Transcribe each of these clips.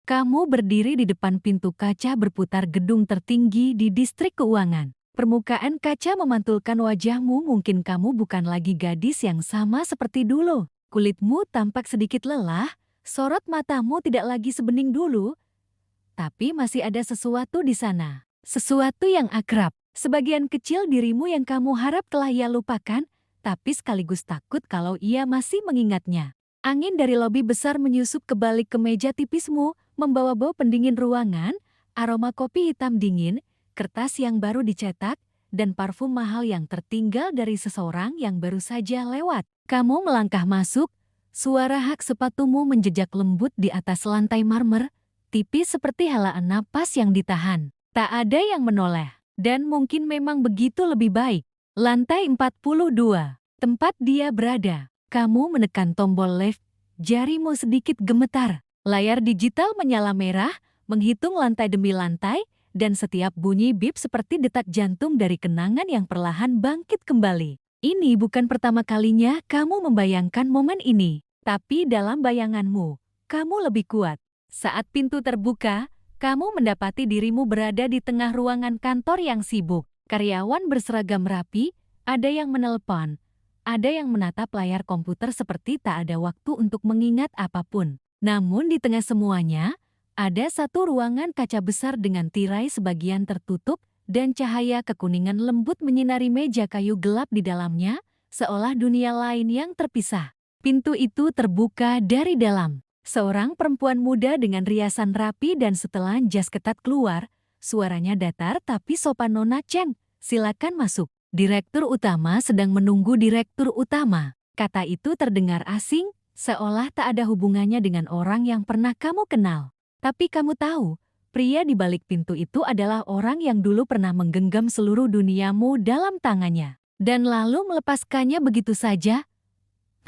Kamu berdiri di depan pintu kaca berputar gedung tertinggi di distrik keuangan. Permukaan kaca memantulkan wajahmu, mungkin kamu bukan lagi gadis yang sama seperti dulu. Kulitmu tampak sedikit lelah, sorot matamu tidak lagi sebening dulu, tapi masih ada sesuatu di sana. Sesuatu yang akrab. Sebagian kecil dirimu yang kamu harap telah ia lupakan, tapi sekaligus takut kalau ia masih mengingatnya. Angin dari lobi besar menyusup ke balik kemeja tipismu, membawa bau pendingin ruangan, aroma kopi hitam dingin, kertas yang baru dicetak, dan parfum mahal yang tertinggal dari seseorang yang baru saja lewat. Kamu melangkah masuk, suara hak sepatumu menjejak lembut di atas lantai marmer, tipis seperti helaan napas yang ditahan. Tak ada yang menoleh, dan mungkin memang begitu lebih baik. Lantai 42, tempat dia berada. Kamu menekan tombol lift, jarimu sedikit gemetar. Layar digital menyala merah, menghitung lantai demi lantai, dan setiap bunyi bip seperti detak jantung dari kenangan yang perlahan bangkit kembali. Ini bukan pertama kalinya kamu membayangkan momen ini, tapi dalam bayanganmu, kamu lebih kuat. Saat pintu terbuka, kamu mendapati dirimu berada di tengah ruangan kantor yang sibuk. Karyawan berseragam rapi, ada yang menelpon, ada yang menatap layar komputer seperti tak ada waktu untuk mengingat apapun. Namun di tengah semuanya, ada satu ruangan kaca besar dengan tirai sebagian tertutup dan cahaya kekuningan lembut menyinari meja kayu gelap di dalamnya, seolah dunia lain yang terpisah. Pintu itu terbuka dari dalam. Seorang perempuan muda dengan riasan rapi dan setelan jas ketat keluar, suaranya datar tapi sopan. "Nona Cheng, silakan masuk. Direktur utama sedang menunggu direktur utama." Kata itu terdengar asing, seolah tak ada hubungannya dengan orang yang pernah kamu kenal. Tapi kamu tahu, pria di balik pintu itu adalah orang yang dulu pernah menggenggam seluruh duniamu dalam tangannya, dan lalu melepaskannya begitu saja,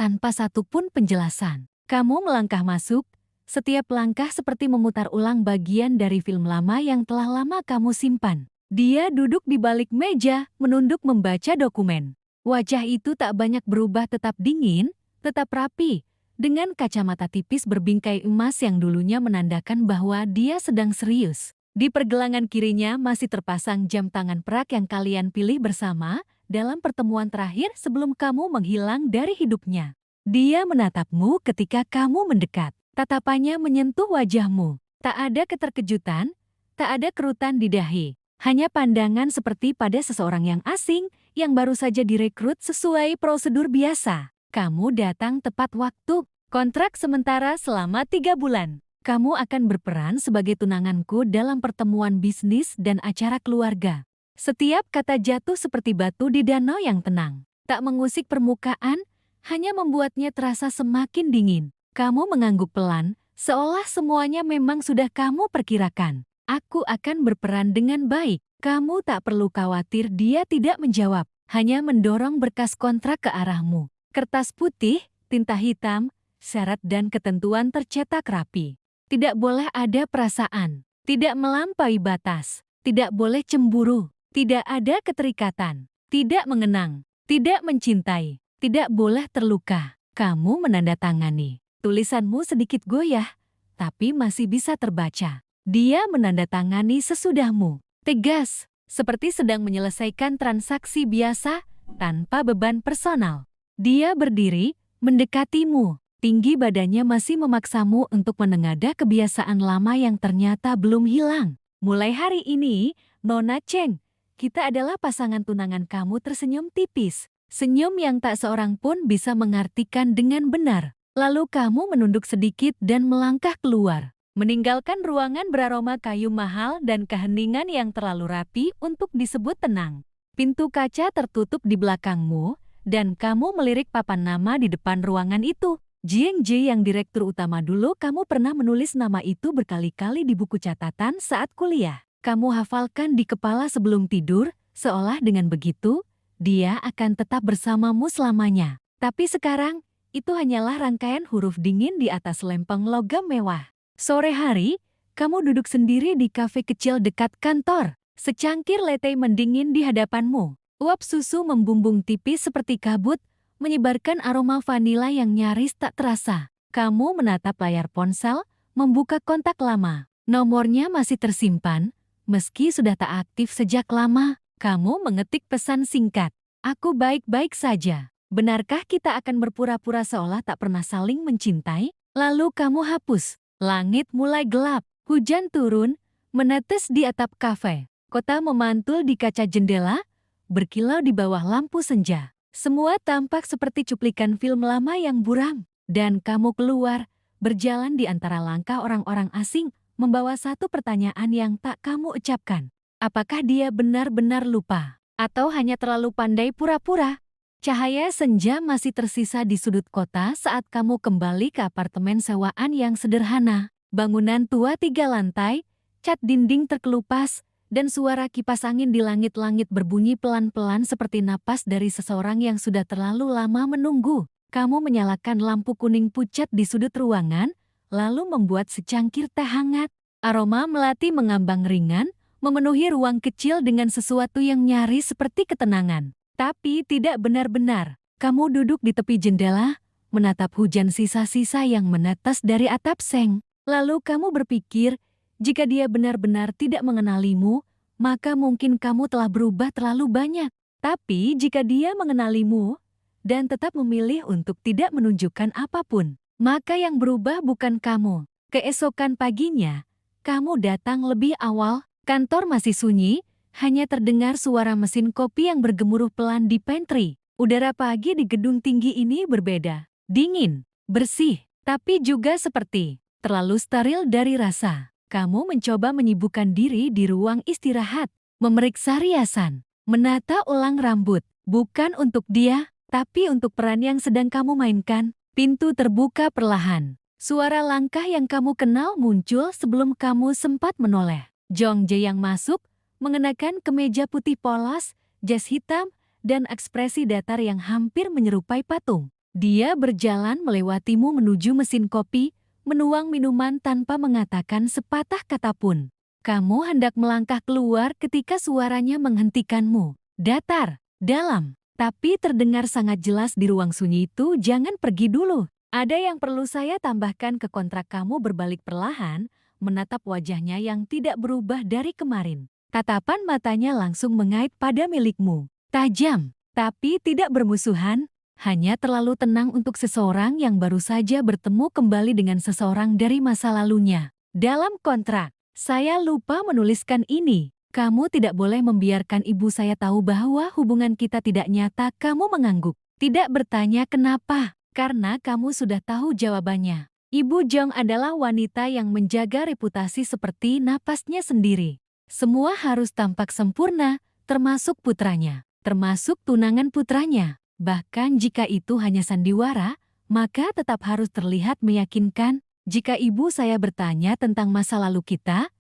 tanpa satupun penjelasan. Kamu melangkah masuk, setiap langkah seperti memutar ulang bagian dari film lama yang telah lama kamu simpan. Dia duduk di balik meja, menunduk membaca dokumen. Wajah itu tak banyak berubah, tetap dingin, tetap rapi, dengan kacamata tipis berbingkai emas yang dulunya menandakan bahwa dia sedang serius. Di pergelangan kirinya masih terpasang jam tangan perak yang kalian pilih bersama dalam pertemuan terakhir sebelum kamu menghilang dari hidupnya. Dia menatapmu ketika kamu mendekat. Tatapannya menyentuh wajahmu. Tak ada keterkejutan, tak ada kerutan di dahi. Hanya pandangan seperti pada seseorang yang asing yang baru saja direkrut sesuai prosedur biasa. Kamu datang tepat waktu. Kontrak sementara selama 3 bulan. Kamu akan berperan sebagai tunanganku dalam pertemuan bisnis dan acara keluarga. Setiap kata jatuh seperti batu di danau yang tenang. Tak mengusik permukaan, hanya membuatnya terasa semakin dingin. Kamu mengangguk pelan, seolah semuanya memang sudah kamu perkirakan. "Aku akan berperan dengan baik." Kamu tak perlu khawatir. Dia tidak menjawab, hanya mendorong berkas kontrak ke arahmu. Kertas putih, tinta hitam, syarat dan ketentuan tercetak rapi. Tidak boleh ada perasaan, tidak melampaui batas, tidak boleh cemburu, tidak ada keterikatan, tidak mengenang, tidak mencintai, tidak boleh terluka. Kamu menandatangani. Tulisanmu sedikit goyah, tapi masih bisa terbaca. Dia menandatangani sesudahmu. Tegas, seperti sedang menyelesaikan transaksi biasa, tanpa beban personal. Dia berdiri, mendekatimu. Tinggi badannya masih memaksamu untuk menengadah kebiasaan lama yang ternyata belum hilang. "Mulai hari ini, Nona Cheng, kita adalah pasangan tunangan." Kamu tersenyum tipis. Senyum yang tak seorang pun bisa mengartikan dengan benar. Lalu kamu menunduk sedikit dan melangkah keluar, meninggalkan ruangan beraroma kayu mahal dan keheningan yang terlalu rapi untuk disebut tenang. Pintu kaca tertutup di belakangmu, dan kamu melirik papan nama di depan ruangan itu. Jiang Ji, yang direktur utama dulu. Kamu pernah menulis nama itu berkali-kali di buku catatan saat kuliah. Kamu hafalkan di kepala sebelum tidur, seolah dengan begitu, dia akan tetap bersamamu selamanya. Tapi sekarang, itu hanyalah rangkaian huruf dingin di atas lempeng logam mewah. Sore hari, kamu duduk sendiri di kafe kecil dekat kantor. Secangkir latte mendingin di hadapanmu. Uap susu membumbung tipis seperti kabut, menyebarkan aroma vanila yang nyaris tak terasa. Kamu menatap layar ponsel, membuka kontak lama. Nomornya masih tersimpan, meski sudah tak aktif sejak lama. Kamu mengetik pesan singkat. Aku baik-baik saja. Benarkah kita akan berpura-pura seolah tak pernah saling mencintai? Lalu kamu hapus. Langit mulai gelap. Hujan turun, menetes di atap kafe. Kota memantul di kaca jendela, berkilau di bawah lampu senja. Semua tampak seperti cuplikan film lama yang buram. Dan kamu keluar, berjalan di antara langkah orang-orang asing, membawa satu pertanyaan yang tak kamu ucapkan. Apakah dia benar-benar lupa? Atau hanya terlalu pandai pura-pura? Cahaya senja masih tersisa di sudut kota saat kamu kembali ke apartemen sewaan yang sederhana. Bangunan tua 3 lantai, cat dinding terkelupas, dan suara kipas angin di langit-langit berbunyi pelan-pelan seperti napas dari seseorang yang sudah terlalu lama menunggu. Kamu menyalakan lampu kuning pucat di sudut ruangan, lalu membuat secangkir teh hangat. Aroma melati mengambang ringan, memenuhi ruang kecil dengan sesuatu yang nyaris seperti ketenangan. Tapi tidak benar-benar. Kamu duduk di tepi jendela, menatap hujan sisa-sisa yang menetes dari atap seng. Lalu kamu berpikir, jika dia benar-benar tidak mengenalimu, maka mungkin kamu telah berubah terlalu banyak. Tapi jika dia mengenalimu dan tetap memilih untuk tidak menunjukkan apapun, maka yang berubah bukan kamu. Keesokan paginya, kamu datang lebih awal, kantor masih sunyi, hanya terdengar suara mesin kopi yang bergemuruh pelan di pantry. Udara pagi di gedung tinggi ini berbeda, dingin, bersih, tapi juga seperti terlalu steril dari rasa. Kamu mencoba menyibukkan diri di ruang istirahat, memeriksa riasan, menata ulang rambut, bukan untuk dia, tapi untuk peran yang sedang kamu mainkan. Pintu terbuka perlahan. Suara langkah yang kamu kenal muncul sebelum kamu sempat menoleh. Jong Jae yang masuk, mengenakan kemeja putih polos, jas hitam, dan ekspresi datar yang hampir menyerupai patung. Dia berjalan melewatimu menuju mesin kopi, menuang minuman tanpa mengatakan sepatah kata pun. Kamu hendak melangkah keluar ketika suaranya menghentikanmu. Datar, dalam, tapi terdengar sangat jelas di ruang sunyi itu, jangan pergi dulu. Ada yang perlu saya tambahkan ke kontrak. Kamu berbalik perlahan, menatap wajahnya yang tidak berubah dari kemarin. Tatapan matanya langsung mengait pada milikmu. Tajam, tapi tidak bermusuhan. Hanya terlalu tenang untuk seseorang yang baru saja bertemu kembali dengan seseorang dari masa lalunya. Dalam kontrak, saya lupa menuliskan ini. Kamu tidak boleh membiarkan ibu saya tahu bahwa hubungan kita tidak nyata. Kamu mengangguk. Tidak bertanya kenapa, karena kamu sudah tahu jawabannya. Ibu Jong adalah wanita yang menjaga reputasi seperti napasnya sendiri. Semua harus tampak sempurna, termasuk putranya, termasuk tunangan putranya. Bahkan jika itu hanya sandiwara, maka tetap harus terlihat meyakinkan. Jika ibu saya bertanya tentang masa lalu kita,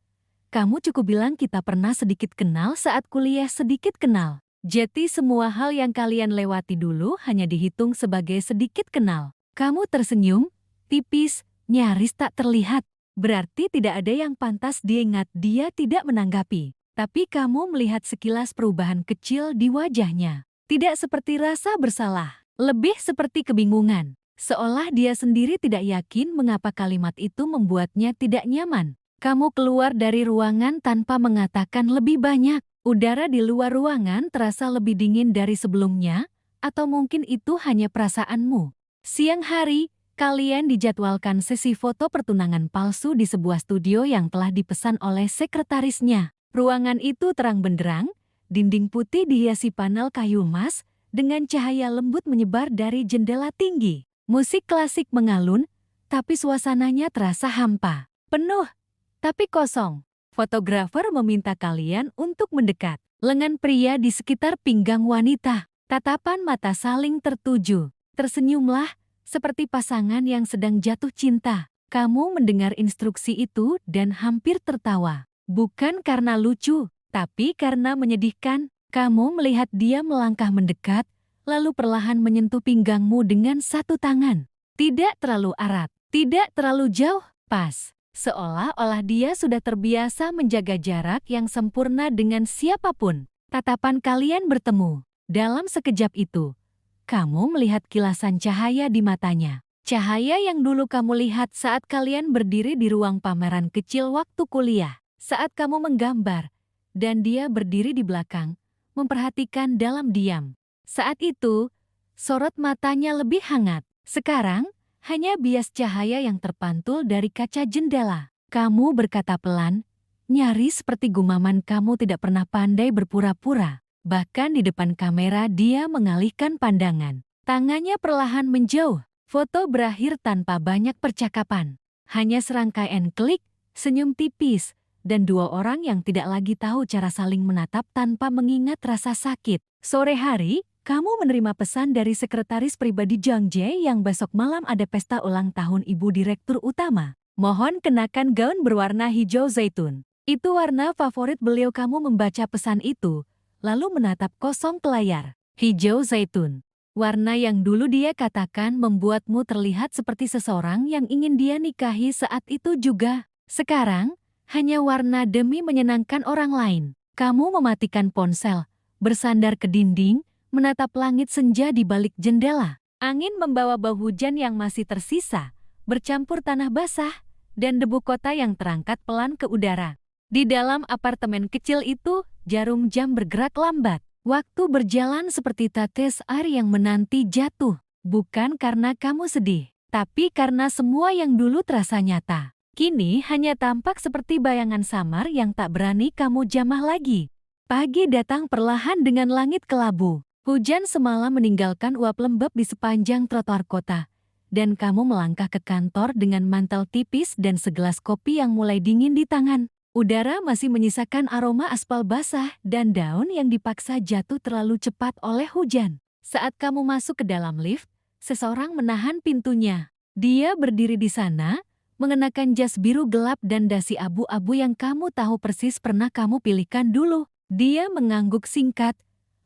kamu cukup bilang kita pernah sedikit kenal saat kuliah. Sedikit kenal. Jadi semua hal yang kalian lewati dulu hanya dihitung sebagai sedikit kenal. Kamu tersenyum, tipis, nyaris tak terlihat. Berarti tidak ada yang pantas diingat. Dia tidak menanggapi. Tapi kamu melihat sekilas perubahan kecil di wajahnya. Tidak seperti rasa bersalah, lebih seperti kebingungan. Seolah dia sendiri tidak yakin mengapa kalimat itu membuatnya tidak nyaman. Kamu keluar dari ruangan tanpa mengatakan lebih banyak. Udara di luar ruangan terasa lebih dingin dari sebelumnya, atau mungkin itu hanya perasaanmu. Siang hari, kalian dijadwalkan sesi foto pertunangan palsu di sebuah studio yang telah dipesan oleh sekretarisnya. Ruangan itu terang benderang, dinding putih dihiasi panel kayu emas, dengan cahaya lembut menyebar dari jendela tinggi. Musik klasik mengalun, tapi suasananya terasa hampa. Penuh, tapi kosong. Fotografer meminta kalian untuk mendekat. Lengan pria di sekitar pinggang wanita. Tatapan mata saling tertuju. Tersenyumlah, seperti pasangan yang sedang jatuh cinta. Kamu mendengar instruksi itu dan hampir tertawa. Bukan karena lucu, tapi karena menyedihkan. Kamu melihat dia melangkah mendekat, lalu perlahan menyentuh pinggangmu dengan satu tangan. Tidak terlalu erat, tidak terlalu jauh, pas. Seolah-olah dia sudah terbiasa menjaga jarak yang sempurna dengan siapapun. Tatapan kalian bertemu. Dalam sekejap itu, kamu melihat kilasan cahaya di matanya. Cahaya yang dulu kamu lihat saat kalian berdiri di ruang pameran kecil waktu kuliah. Saat kamu menggambar, dan dia berdiri di belakang, memperhatikan dalam diam. Saat itu, sorot matanya lebih hangat. Sekarang, hanya bias cahaya yang terpantul dari kaca jendela. Kamu berkata pelan, nyaris seperti gumaman kamu tidak pernah pandai berpura-pura. Bahkan di depan kamera dia mengalihkan pandangan. Tangannya perlahan menjauh. Foto berakhir tanpa banyak percakapan. Hanya serangkaian klik, senyum tipis, dan dua orang yang tidak lagi tahu cara saling menatap tanpa mengingat rasa sakit. Sore hari, kamu menerima pesan dari sekretaris pribadi Jang Jae yang besok malam ada pesta ulang tahun ibu direktur utama. Mohon kenakan gaun berwarna hijau zaitun. Itu warna favorit beliau. Kamu membaca pesan itu, lalu menatap kosong ke layar. Hijau zaitun. Warna yang dulu dia katakan membuatmu terlihat seperti seseorang yang ingin dia nikahi saat itu juga. Sekarang, hanya warna demi menyenangkan orang lain. Kamu mematikan ponsel, bersandar ke dinding, menatap langit senja di balik jendela. Angin membawa bau hujan yang masih tersisa, bercampur tanah basah, dan debu kota yang terangkat pelan ke udara. Di dalam apartemen kecil itu, jarum jam bergerak lambat. Waktu berjalan seperti tetes air yang menanti jatuh. Bukan karena kamu sedih, tapi karena semua yang dulu terasa nyata. Kini hanya tampak seperti bayangan samar yang tak berani kamu jamah lagi. Pagi datang perlahan dengan langit kelabu. Hujan semalam meninggalkan uap lembab di sepanjang trotoar kota. Dan kamu melangkah ke kantor dengan mantel tipis dan segelas kopi yang mulai dingin di tangan. Udara masih menyisakan aroma aspal basah dan daun yang dipaksa jatuh terlalu cepat oleh hujan. Saat kamu masuk ke dalam lift, seseorang menahan pintunya. Dia berdiri di sana, mengenakan jas biru gelap dan dasi abu-abu yang kamu tahu persis pernah kamu pilihkan dulu. Dia mengangguk singkat,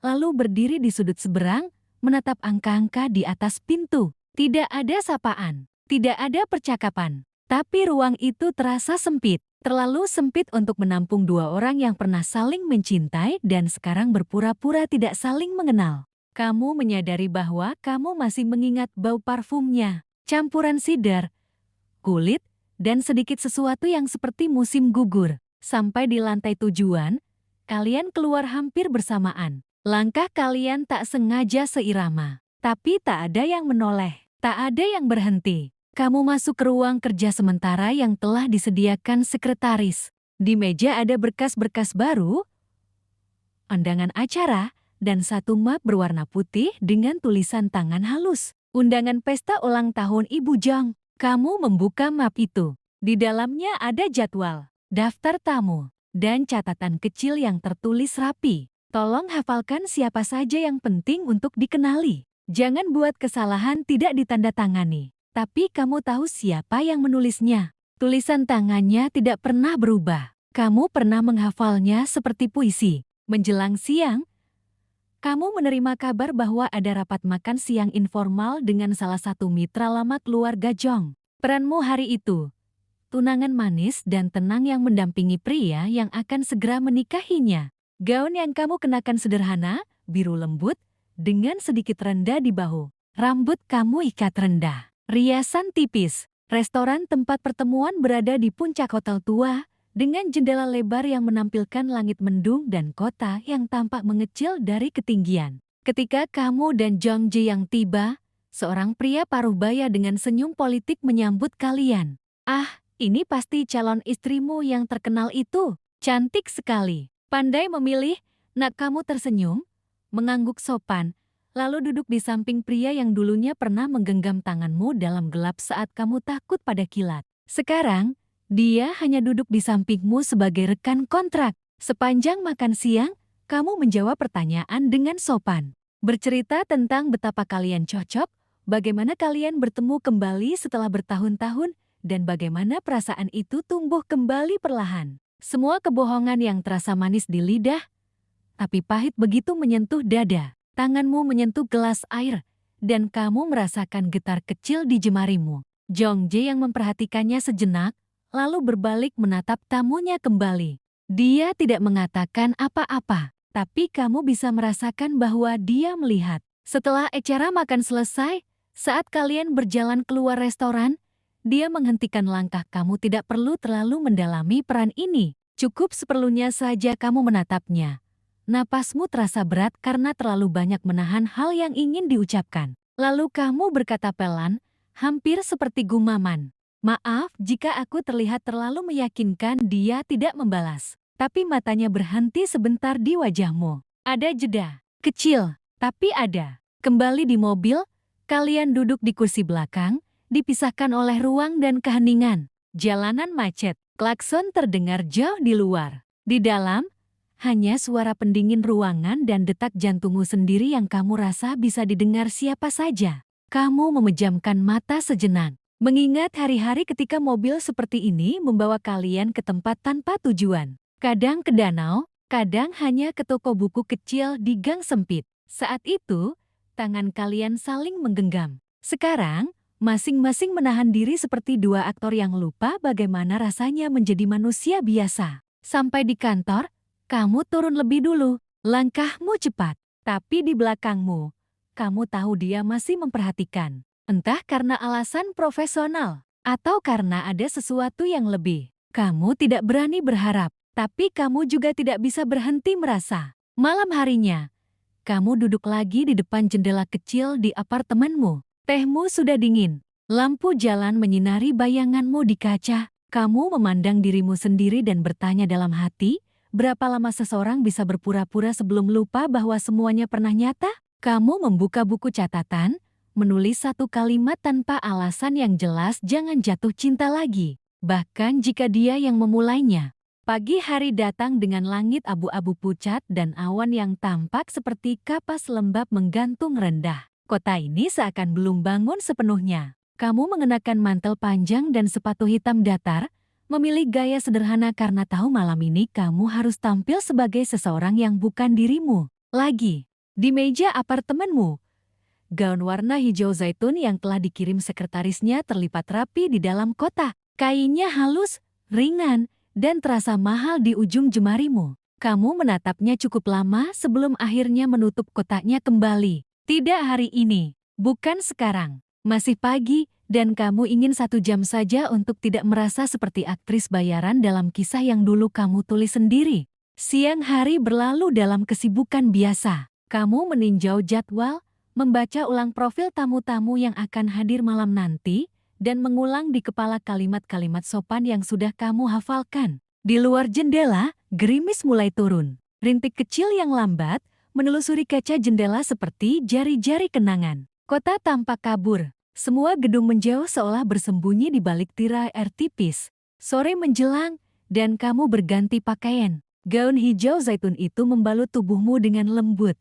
lalu berdiri di sudut seberang, menatap angka-angka di atas pintu. Tidak ada sapaan, tidak ada percakapan, tapi ruang itu terasa sempit. Terlalu sempit untuk menampung dua orang yang pernah saling mencintai dan sekarang berpura-pura tidak saling mengenal. Kamu menyadari bahwa kamu masih mengingat bau parfumnya, campuran sidar, kulit, dan sedikit sesuatu yang seperti musim gugur. Sampai di lantai tujuan, kalian keluar hampir bersamaan. Langkah kalian tak sengaja seirama, tapi tak ada yang menoleh, tak ada yang berhenti. Kamu masuk ke ruang kerja sementara yang telah disediakan sekretaris. Di meja ada berkas-berkas baru, undangan acara, dan satu map berwarna putih dengan tulisan tangan halus. Undangan pesta ulang tahun Ibu Jang. Kamu membuka map itu. Di dalamnya ada jadwal, daftar tamu, dan catatan kecil yang tertulis rapi. Tolong hafalkan siapa saja yang penting untuk dikenali. Jangan buat kesalahan tidak ditandatangani. Tapi kamu tahu siapa yang menulisnya. Tulisan tangannya tidak pernah berubah. Kamu pernah menghafalnya seperti puisi. Menjelang siang, kamu menerima kabar bahwa ada rapat makan siang informal dengan salah satu mitra lama keluarga Jong. Peranmu hari itu, tunangan manis dan tenang yang mendampingi pria yang akan segera menikahinya. Gaun yang kamu kenakan sederhana, biru lembut, dengan sedikit rendah di bahu. Rambut kamu ikat rendah. Riasan tipis. Restoran tempat pertemuan berada di puncak hotel tua, dengan jendela lebar yang menampilkan langit mendung dan kota yang tampak mengecil dari ketinggian. Ketika kamu dan Jong Jae yang tiba, seorang pria paruh baya dengan senyum politik menyambut kalian. Ah, ini pasti calon istrimu yang terkenal itu. Cantik sekali. Pandai memilih, nak. Kamu tersenyum, mengangguk sopan, lalu duduk di samping pria yang dulunya pernah menggenggam tanganmu dalam gelap saat kamu takut pada kilat. Sekarang, dia hanya duduk di sampingmu sebagai rekan kontrak. Sepanjang makan siang, kamu menjawab pertanyaan dengan sopan. Bercerita tentang betapa kalian cocok, bagaimana kalian bertemu kembali setelah bertahun-tahun, dan bagaimana perasaan itu tumbuh kembali perlahan. Semua kebohongan yang terasa manis di lidah, tapi pahit begitu menyentuh dada. Tanganmu menyentuh gelas air, dan kamu merasakan getar kecil di jemarimu. Jong Jae yang memperhatikannya sejenak, lalu berbalik menatap tamunya kembali. Dia tidak mengatakan apa-apa, tapi kamu bisa merasakan bahwa dia melihat. Setelah acara makan selesai, Saat kalian berjalan keluar restoran, dia menghentikan langkah. Kamu tidak perlu terlalu mendalami peran ini. Cukup seperlunya saja kamu menatapnya. Napasmu terasa berat karena terlalu banyak menahan hal yang ingin diucapkan. Lalu kamu berkata pelan, hampir seperti gumaman. Maaf jika aku terlihat terlalu meyakinkan. Dia tidak membalas. Tapi matanya berhenti sebentar di wajahmu. Ada jeda. Kecil, tapi ada. Kembali di mobil, kalian duduk di kursi belakang, dipisahkan oleh ruang dan keheningan. Jalanan macet, klakson terdengar jauh di luar. Di dalam, hanya suara pendingin ruangan dan detak jantungmu sendiri yang kamu rasa bisa didengar siapa saja. Kamu memejamkan mata sejenak, mengingat hari-hari ketika mobil seperti ini membawa kalian ke tempat tanpa tujuan. Kadang ke danau, kadang hanya ke toko buku kecil di gang sempit. Saat itu, tangan kalian saling menggenggam. Sekarang, masing-masing menahan diri seperti dua aktor yang lupa bagaimana rasanya menjadi manusia biasa. Sampai di kantor, kamu turun lebih dulu. Langkahmu cepat, tapi di belakangmu, kamu tahu dia masih memperhatikan. Entah karena alasan profesional, atau karena ada sesuatu yang lebih. Kamu tidak berani berharap. Tapi kamu juga tidak bisa berhenti merasa. Malam harinya, kamu duduk lagi di depan jendela kecil di apartemenmu. Tehmu sudah dingin. Lampu jalan menyinari bayanganmu di kaca. Kamu memandang dirimu sendiri dan bertanya dalam hati, berapa lama seseorang bisa berpura-pura sebelum lupa bahwa semuanya pernah nyata? Kamu membuka buku catatan, menulis satu kalimat tanpa alasan yang jelas, jangan jatuh cinta lagi. Bahkan jika dia yang memulainya. Pagi hari datang dengan langit abu-abu pucat dan awan yang tampak seperti kapas lembab menggantung rendah. Kota ini seakan belum bangun sepenuhnya. Kamu mengenakan mantel panjang dan sepatu hitam datar, memilih gaya sederhana karena tahu malam ini kamu harus tampil sebagai seseorang yang bukan dirimu lagi. Di meja apartemenmu, gaun warna hijau zaitun yang telah dikirim sekretarisnya terlipat rapi di dalam kotak. Kainnya halus, ringan, dan terasa mahal di ujung jemarimu. Kamu menatapnya cukup lama sebelum akhirnya menutup kotaknya kembali. Tidak hari ini, bukan sekarang. Masih pagi, dan kamu ingin 1 jam saja untuk tidak merasa seperti aktris bayaran dalam kisah yang dulu kamu tulis sendiri. Siang hari berlalu dalam kesibukan biasa. Kamu meninjau jadwal, membaca ulang profil tamu-tamu yang akan hadir malam nanti, dan mengulang di kepala kalimat-kalimat sopan yang sudah kamu hafalkan. Di luar jendela, gerimis mulai turun. Rintik kecil yang lambat menelusuri kaca jendela seperti jari-jari kenangan. Kota tampak kabur. Semua gedung menjauh seolah bersembunyi di balik tirai air tipis. Sore menjelang, dan kamu berganti pakaian. Gaun hijau zaitun itu membalut tubuhmu dengan lembut.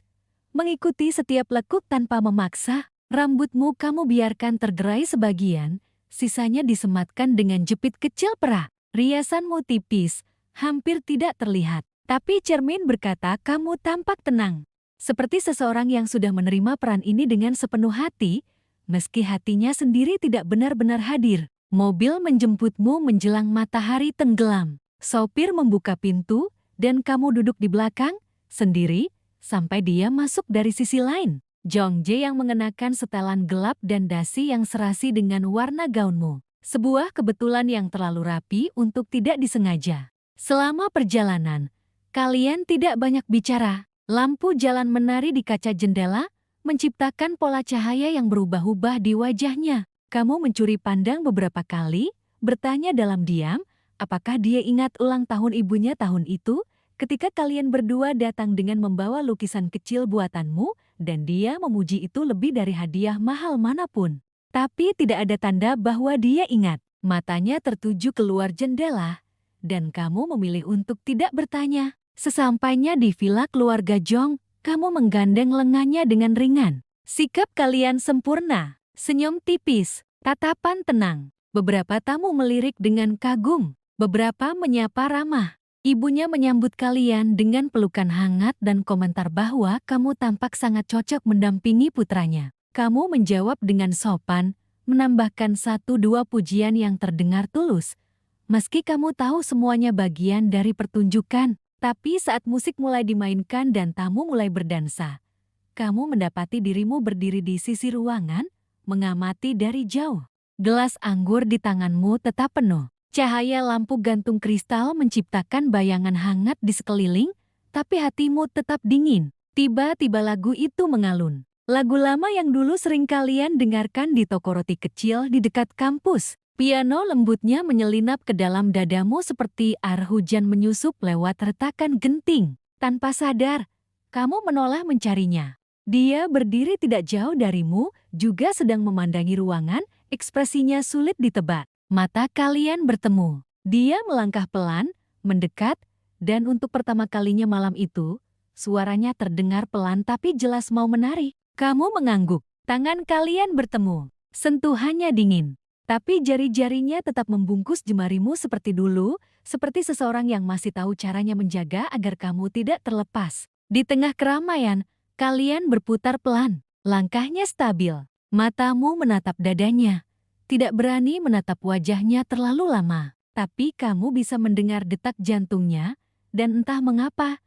Mengikuti setiap lekuk tanpa memaksa, rambutmu kamu biarkan tergerai sebagian, sisanya disematkan dengan jepit kecil perak. Riasanmu tipis, hampir tidak terlihat. Tapi cermin berkata kamu tampak tenang. Seperti seseorang yang sudah menerima peran ini dengan sepenuh hati, meski hatinya sendiri tidak benar-benar hadir. Mobil menjemputmu menjelang matahari tenggelam. Sopir membuka pintu, dan kamu duduk di belakang, sendiri, sampai dia masuk dari sisi lain. Jong Jae yang mengenakan setelan gelap dan dasi yang serasi dengan warna gaunmu. Sebuah kebetulan yang terlalu rapi untuk tidak disengaja. Selama perjalanan, kalian tidak banyak bicara. Lampu jalan menari di kaca jendela, menciptakan pola cahaya yang berubah-ubah di wajahnya. Kamu mencuri pandang beberapa kali, bertanya dalam diam, apakah dia ingat ulang tahun ibunya tahun itu? Ketika kalian berdua datang dengan membawa lukisan kecil buatanmu, dan dia memuji itu lebih dari hadiah mahal manapun. Tapi tidak ada tanda bahwa dia ingat. Matanya tertuju keluar jendela, dan kamu memilih untuk tidak bertanya. Sesampainya di villa keluarga Jong, kamu menggandeng lengannya dengan ringan. Sikap kalian sempurna, senyum tipis, tatapan tenang. Beberapa tamu melirik dengan kagum, beberapa menyapa ramah. Ibunya menyambut kalian dengan pelukan hangat dan komentar bahwa kamu tampak sangat cocok mendampingi putranya. Kamu menjawab dengan sopan, menambahkan 1-2 pujian yang terdengar tulus. Meski kamu tahu semuanya bagian dari pertunjukan, tapi saat musik mulai dimainkan dan tamu mulai berdansa, kamu mendapati dirimu berdiri di sisi ruangan, mengamati dari jauh. Gelas anggur di tanganmu tetap penuh. Cahaya lampu gantung kristal menciptakan bayangan hangat di sekeliling, tapi hatimu tetap dingin. Tiba-tiba lagu itu mengalun. Lagu lama yang dulu sering kalian dengarkan di toko roti kecil di dekat kampus. Piano lembutnya menyelinap ke dalam dadamu seperti air hujan menyusup lewat retakan genting. Tanpa sadar, kamu menoleh mencarinya. Dia berdiri tidak jauh darimu, juga sedang memandangi ruangan, ekspresinya sulit ditebak. Mata kalian bertemu. Dia melangkah pelan, mendekat, dan untuk pertama kalinya malam itu, suaranya terdengar pelan tapi jelas mau menari. Kamu mengangguk. Tangan kalian bertemu. Sentuhannya dingin. Tapi jari-jarinya tetap membungkus jemarimu seperti dulu, seperti seseorang yang masih tahu caranya menjaga agar kamu tidak terlepas. Di tengah keramaian, kalian berputar pelan. Langkahnya stabil. Matamu menatap dadanya. Tidak berani menatap wajahnya terlalu lama. Tapi kamu bisa mendengar detak jantungnya, dan entah mengapa,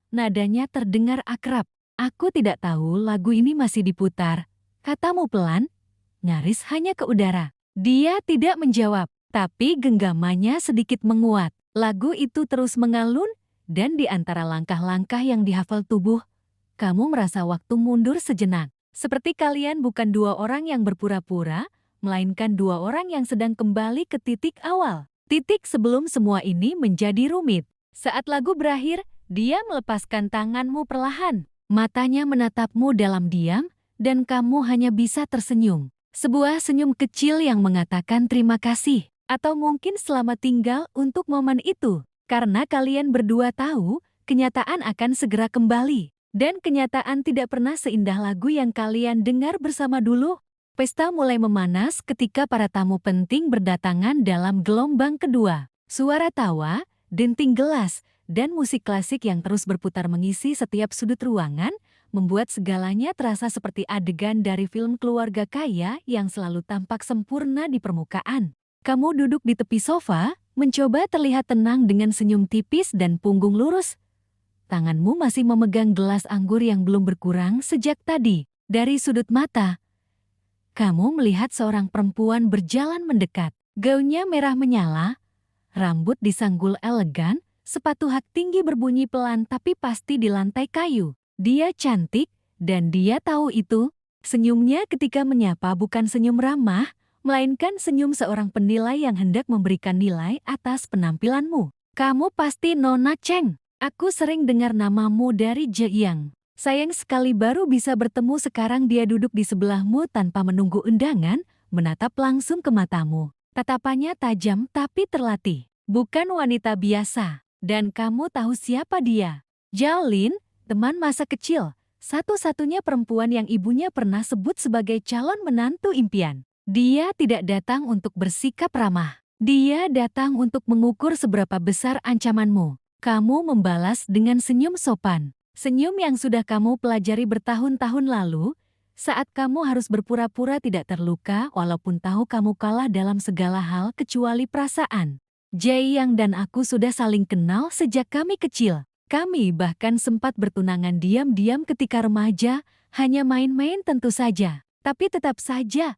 nadanya terdengar akrab. Aku tidak tahu lagu ini masih diputar. Katamu pelan, nyaris hanya ke udara. Dia tidak menjawab, tapi genggamannya sedikit menguat. Lagu itu terus mengalun, dan di antara langkah-langkah yang dihafal tubuh, kamu merasa waktu mundur sejenak. Seperti kalian bukan dua orang yang berpura-pura, melainkan dua orang yang sedang kembali ke titik awal. Titik sebelum semua ini menjadi rumit. Saat lagu berakhir, dia melepaskan tanganmu perlahan. Matanya menatapmu dalam diam, dan kamu hanya bisa tersenyum. Sebuah senyum kecil yang mengatakan terima kasih, atau mungkin selamat tinggal untuk momen itu. Karena kalian berdua tahu, kenyataan akan segera kembali. Dan kenyataan tidak pernah seindah lagu yang kalian dengar bersama dulu. Pesta mulai memanas ketika para tamu penting berdatangan dalam gelombang kedua. Suara tawa, denting gelas, dan musik klasik yang terus berputar mengisi setiap sudut ruangan, membuat segalanya terasa seperti adegan dari film keluarga kaya yang selalu tampak sempurna di permukaan. Kamu duduk di tepi sofa, mencoba terlihat tenang dengan senyum tipis dan punggung lurus. Tanganmu masih memegang gelas anggur yang belum berkurang sejak tadi. Dari sudut mata, kamu melihat seorang perempuan berjalan mendekat. Gaunnya merah menyala, rambut disanggul elegan, sepatu hak tinggi berbunyi pelan tapi pasti di lantai kayu. Dia cantik, dan dia tahu itu. Senyumnya ketika menyapa bukan senyum ramah, melainkan senyum seorang penilai yang hendak memberikan nilai atas penampilanmu. Kamu pasti Nona Cheng. Aku sering dengar namamu dari Zhejiang. Sayang sekali baru bisa bertemu sekarang. Dia duduk di sebelahmu tanpa menunggu undangan, menatap langsung ke matamu. Tatapannya tajam tapi terlatih. Bukan wanita biasa. Dan kamu tahu siapa dia? Zhao Lin, teman masa kecil, satu-satunya perempuan yang ibunya pernah sebut sebagai calon menantu impian. Dia tidak datang untuk bersikap ramah. Dia datang untuk mengukur seberapa besar ancamanmu. Kamu membalas dengan senyum sopan. Senyum yang sudah kamu pelajari bertahun-tahun lalu, saat kamu harus berpura-pura tidak terluka walaupun tahu kamu kalah dalam segala hal kecuali perasaan. Zhejiang dan aku sudah saling kenal sejak kami kecil. Kami bahkan sempat bertunangan diam-diam ketika remaja, hanya main-main tentu saja. Tapi tetap saja.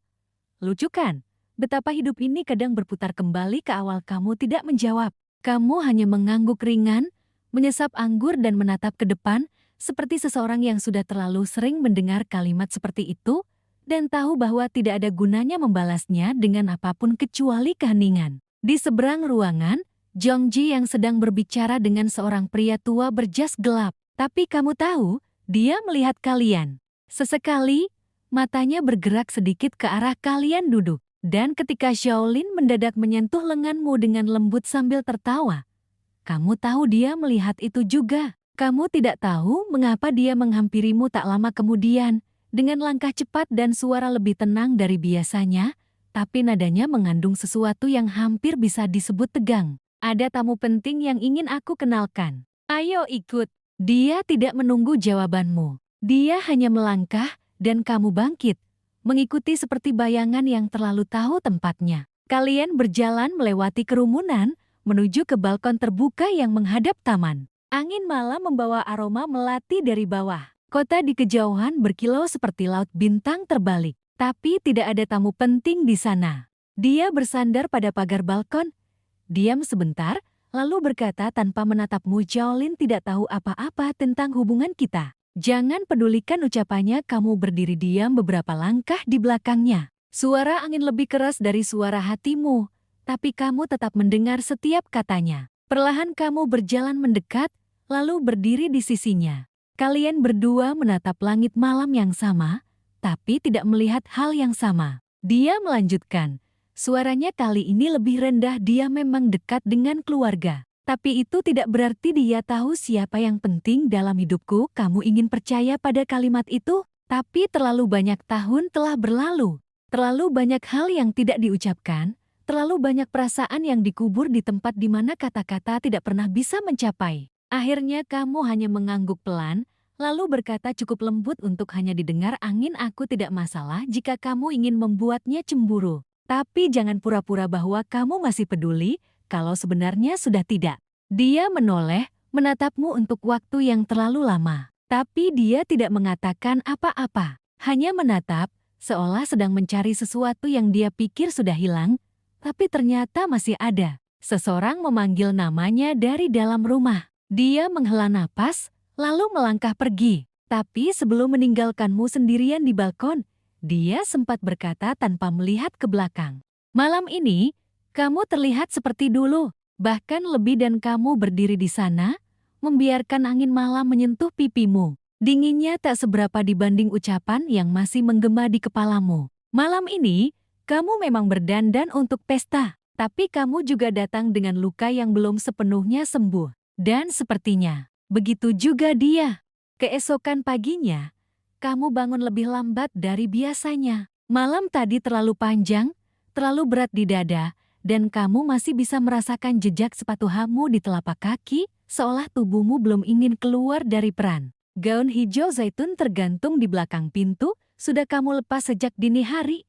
Lucu kan? Betapa hidup ini kadang berputar kembali ke awal. Kamu tidak menjawab. Kamu hanya mengangguk ringan, menyesap anggur dan menatap ke depan, seperti seseorang yang sudah terlalu sering mendengar kalimat seperti itu, dan tahu bahwa tidak ada gunanya membalasnya dengan apapun kecuali keheningan. Di seberang ruangan, Zhongji yang sedang berbicara dengan seorang pria tua berjas gelap. Tapi kamu tahu, dia melihat kalian. Sesekali, matanya bergerak sedikit ke arah kalian duduk. Dan ketika Shaolin mendadak menyentuh lenganmu dengan lembut sambil tertawa, kamu tahu dia melihat itu juga. Kamu tidak tahu mengapa dia menghampirimu tak lama kemudian, dengan langkah cepat dan suara lebih tenang dari biasanya, tapi nadanya mengandung sesuatu yang hampir bisa disebut tegang. Ada tamu penting yang ingin aku kenalkan. Ayo ikut. Dia tidak menunggu jawabanmu. Dia hanya melangkah, dan kamu bangkit, mengikuti seperti bayangan yang terlalu tahu tempatnya. Kalian berjalan melewati kerumunan, menuju ke balkon terbuka yang menghadap taman. Angin malam membawa aroma melati dari bawah. Kota di kejauhan berkilau seperti laut bintang terbalik. Tapi tidak ada tamu penting di sana. Dia bersandar pada pagar balkon, diam sebentar, lalu berkata tanpa menatapmu, Jolin tidak tahu apa-apa tentang hubungan kita. Jangan pedulikan ucapannya. Kamu berdiri diam beberapa langkah di belakangnya. Suara angin lebih keras dari suara hatimu, tapi kamu tetap mendengar setiap katanya. Perlahan kamu berjalan mendekat, lalu berdiri di sisinya. Kalian berdua menatap langit malam yang sama, tapi tidak melihat hal yang sama. Dia melanjutkan, suaranya kali ini lebih rendah. Dia memang dekat dengan keluarga. Tapi itu tidak berarti dia tahu siapa yang penting dalam hidupku. Kamu ingin percaya pada kalimat itu? Tapi terlalu banyak tahun telah berlalu. Terlalu banyak hal yang tidak diucapkan, terlalu banyak perasaan yang dikubur di tempat di mana kata-kata tidak pernah bisa mencapai. Akhirnya kamu hanya mengangguk pelan, lalu berkata cukup lembut untuk hanya didengar angin, aku tidak masalah jika kamu ingin membuatnya cemburu. Tapi jangan pura-pura bahwa kamu masih peduli, kalau sebenarnya sudah tidak. Dia menoleh, menatapmu untuk waktu yang terlalu lama. Tapi dia tidak mengatakan apa-apa, hanya menatap, seolah sedang mencari sesuatu yang dia pikir sudah hilang, tapi ternyata masih ada. Seseorang memanggil namanya dari dalam rumah. Dia menghela napas, lalu melangkah pergi. Tapi sebelum meninggalkanmu sendirian di balkon, dia sempat berkata tanpa melihat ke belakang. Malam ini, kamu terlihat seperti dulu, bahkan lebih, dan kamu berdiri di sana, membiarkan angin malam menyentuh pipimu. Dinginnya tak seberapa dibanding ucapan yang masih menggema di kepalamu. Malam ini, kamu memang berdandan untuk pesta, tapi kamu juga datang dengan luka yang belum sepenuhnya sembuh. Dan sepertinya, begitu juga dia. Keesokan paginya, kamu bangun lebih lambat dari biasanya. Malam tadi terlalu panjang, terlalu berat di dada, dan kamu masih bisa merasakan jejak sepatu hamu di telapak kaki, seolah tubuhmu belum ingin keluar dari peran. Gaun hijau zaitun tergantung di belakang pintu, sudah kamu lepas sejak dini hari.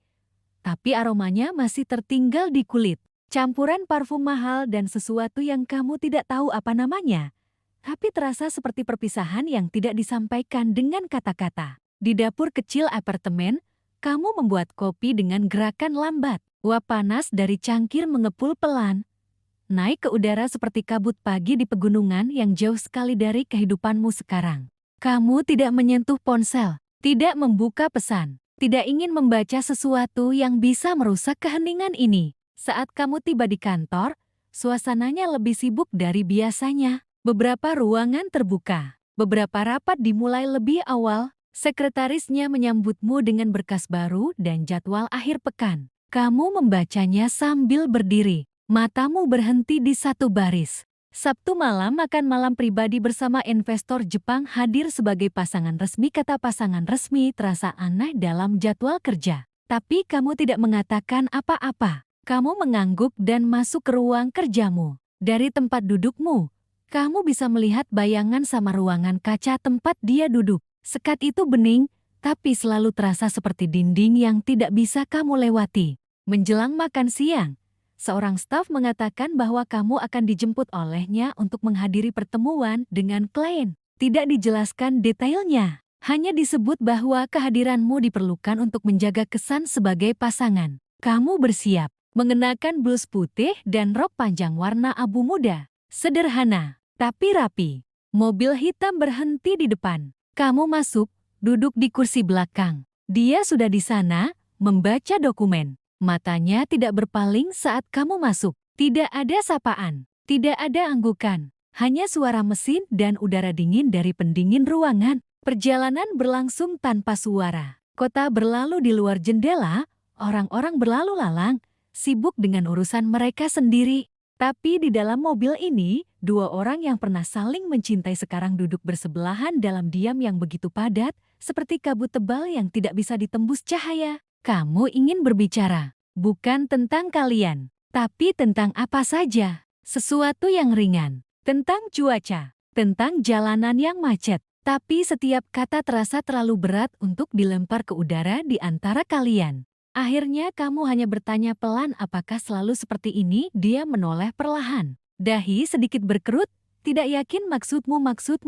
Tapi aromanya masih tertinggal di kulit. Campuran parfum mahal dan sesuatu yang kamu tidak tahu apa namanya. Tapi terasa seperti perpisahan yang tidak disampaikan dengan kata-kata. Di dapur kecil apartemen, kamu membuat kopi dengan gerakan lambat. Uap panas dari cangkir mengepul pelan, naik ke udara seperti kabut pagi di pegunungan yang jauh sekali dari kehidupanmu sekarang. Kamu tidak menyentuh ponsel, tidak membuka pesan, tidak ingin membaca sesuatu yang bisa merusak keheningan ini. Saat kamu tiba di kantor, suasananya lebih sibuk dari biasanya. Beberapa ruangan terbuka, beberapa rapat dimulai lebih awal. Sekretarisnya menyambutmu dengan berkas baru dan jadwal akhir pekan. Kamu membacanya sambil berdiri, matamu berhenti di satu baris. Sabtu malam makan malam pribadi bersama investor Jepang hadir sebagai pasangan resmi. Kata pasangan resmi terasa aneh dalam jadwal kerja. Tapi kamu tidak mengatakan apa-apa. Kamu mengangguk dan masuk ke ruang kerjamu. Dari tempat dudukmu, kamu bisa melihat bayangan sama ruangan kaca tempat dia duduk. Sekat itu bening, tapi selalu terasa seperti dinding yang tidak bisa kamu lewati. Menjelang makan siang, seorang staf mengatakan bahwa kamu akan dijemput olehnya untuk menghadiri pertemuan dengan klien. Tidak dijelaskan detailnya, hanya disebut bahwa kehadiranmu diperlukan untuk menjaga kesan sebagai pasangan. Kamu bersiap, mengenakan blus putih dan rok panjang warna abu muda. Sederhana, tapi rapi. Mobil hitam berhenti di depan. Kamu masuk, duduk di kursi belakang. Dia sudah di sana, membaca dokumen. Matanya tidak berpaling saat kamu masuk. Tidak ada sapaan, tidak ada anggukan. Hanya suara mesin dan udara dingin dari pendingin ruangan. Perjalanan berlangsung tanpa suara. Kota berlalu di luar jendela, orang-orang berlalu lalang, sibuk dengan urusan mereka sendiri. Tapi di dalam mobil ini, dua orang yang pernah saling mencintai sekarang duduk bersebelahan dalam diam yang begitu padat, seperti kabut tebal yang tidak bisa ditembus cahaya. Kamu ingin berbicara, bukan tentang kalian, tapi tentang apa saja. Sesuatu yang ringan, tentang cuaca, tentang jalanan yang macet. Tapi setiap kata terasa terlalu berat untuk dilempar ke udara di antara kalian. Akhirnya kamu hanya bertanya pelan, apakah selalu seperti ini? Dia menoleh perlahan. Dahi sedikit berkerut, tidak yakin maksudmu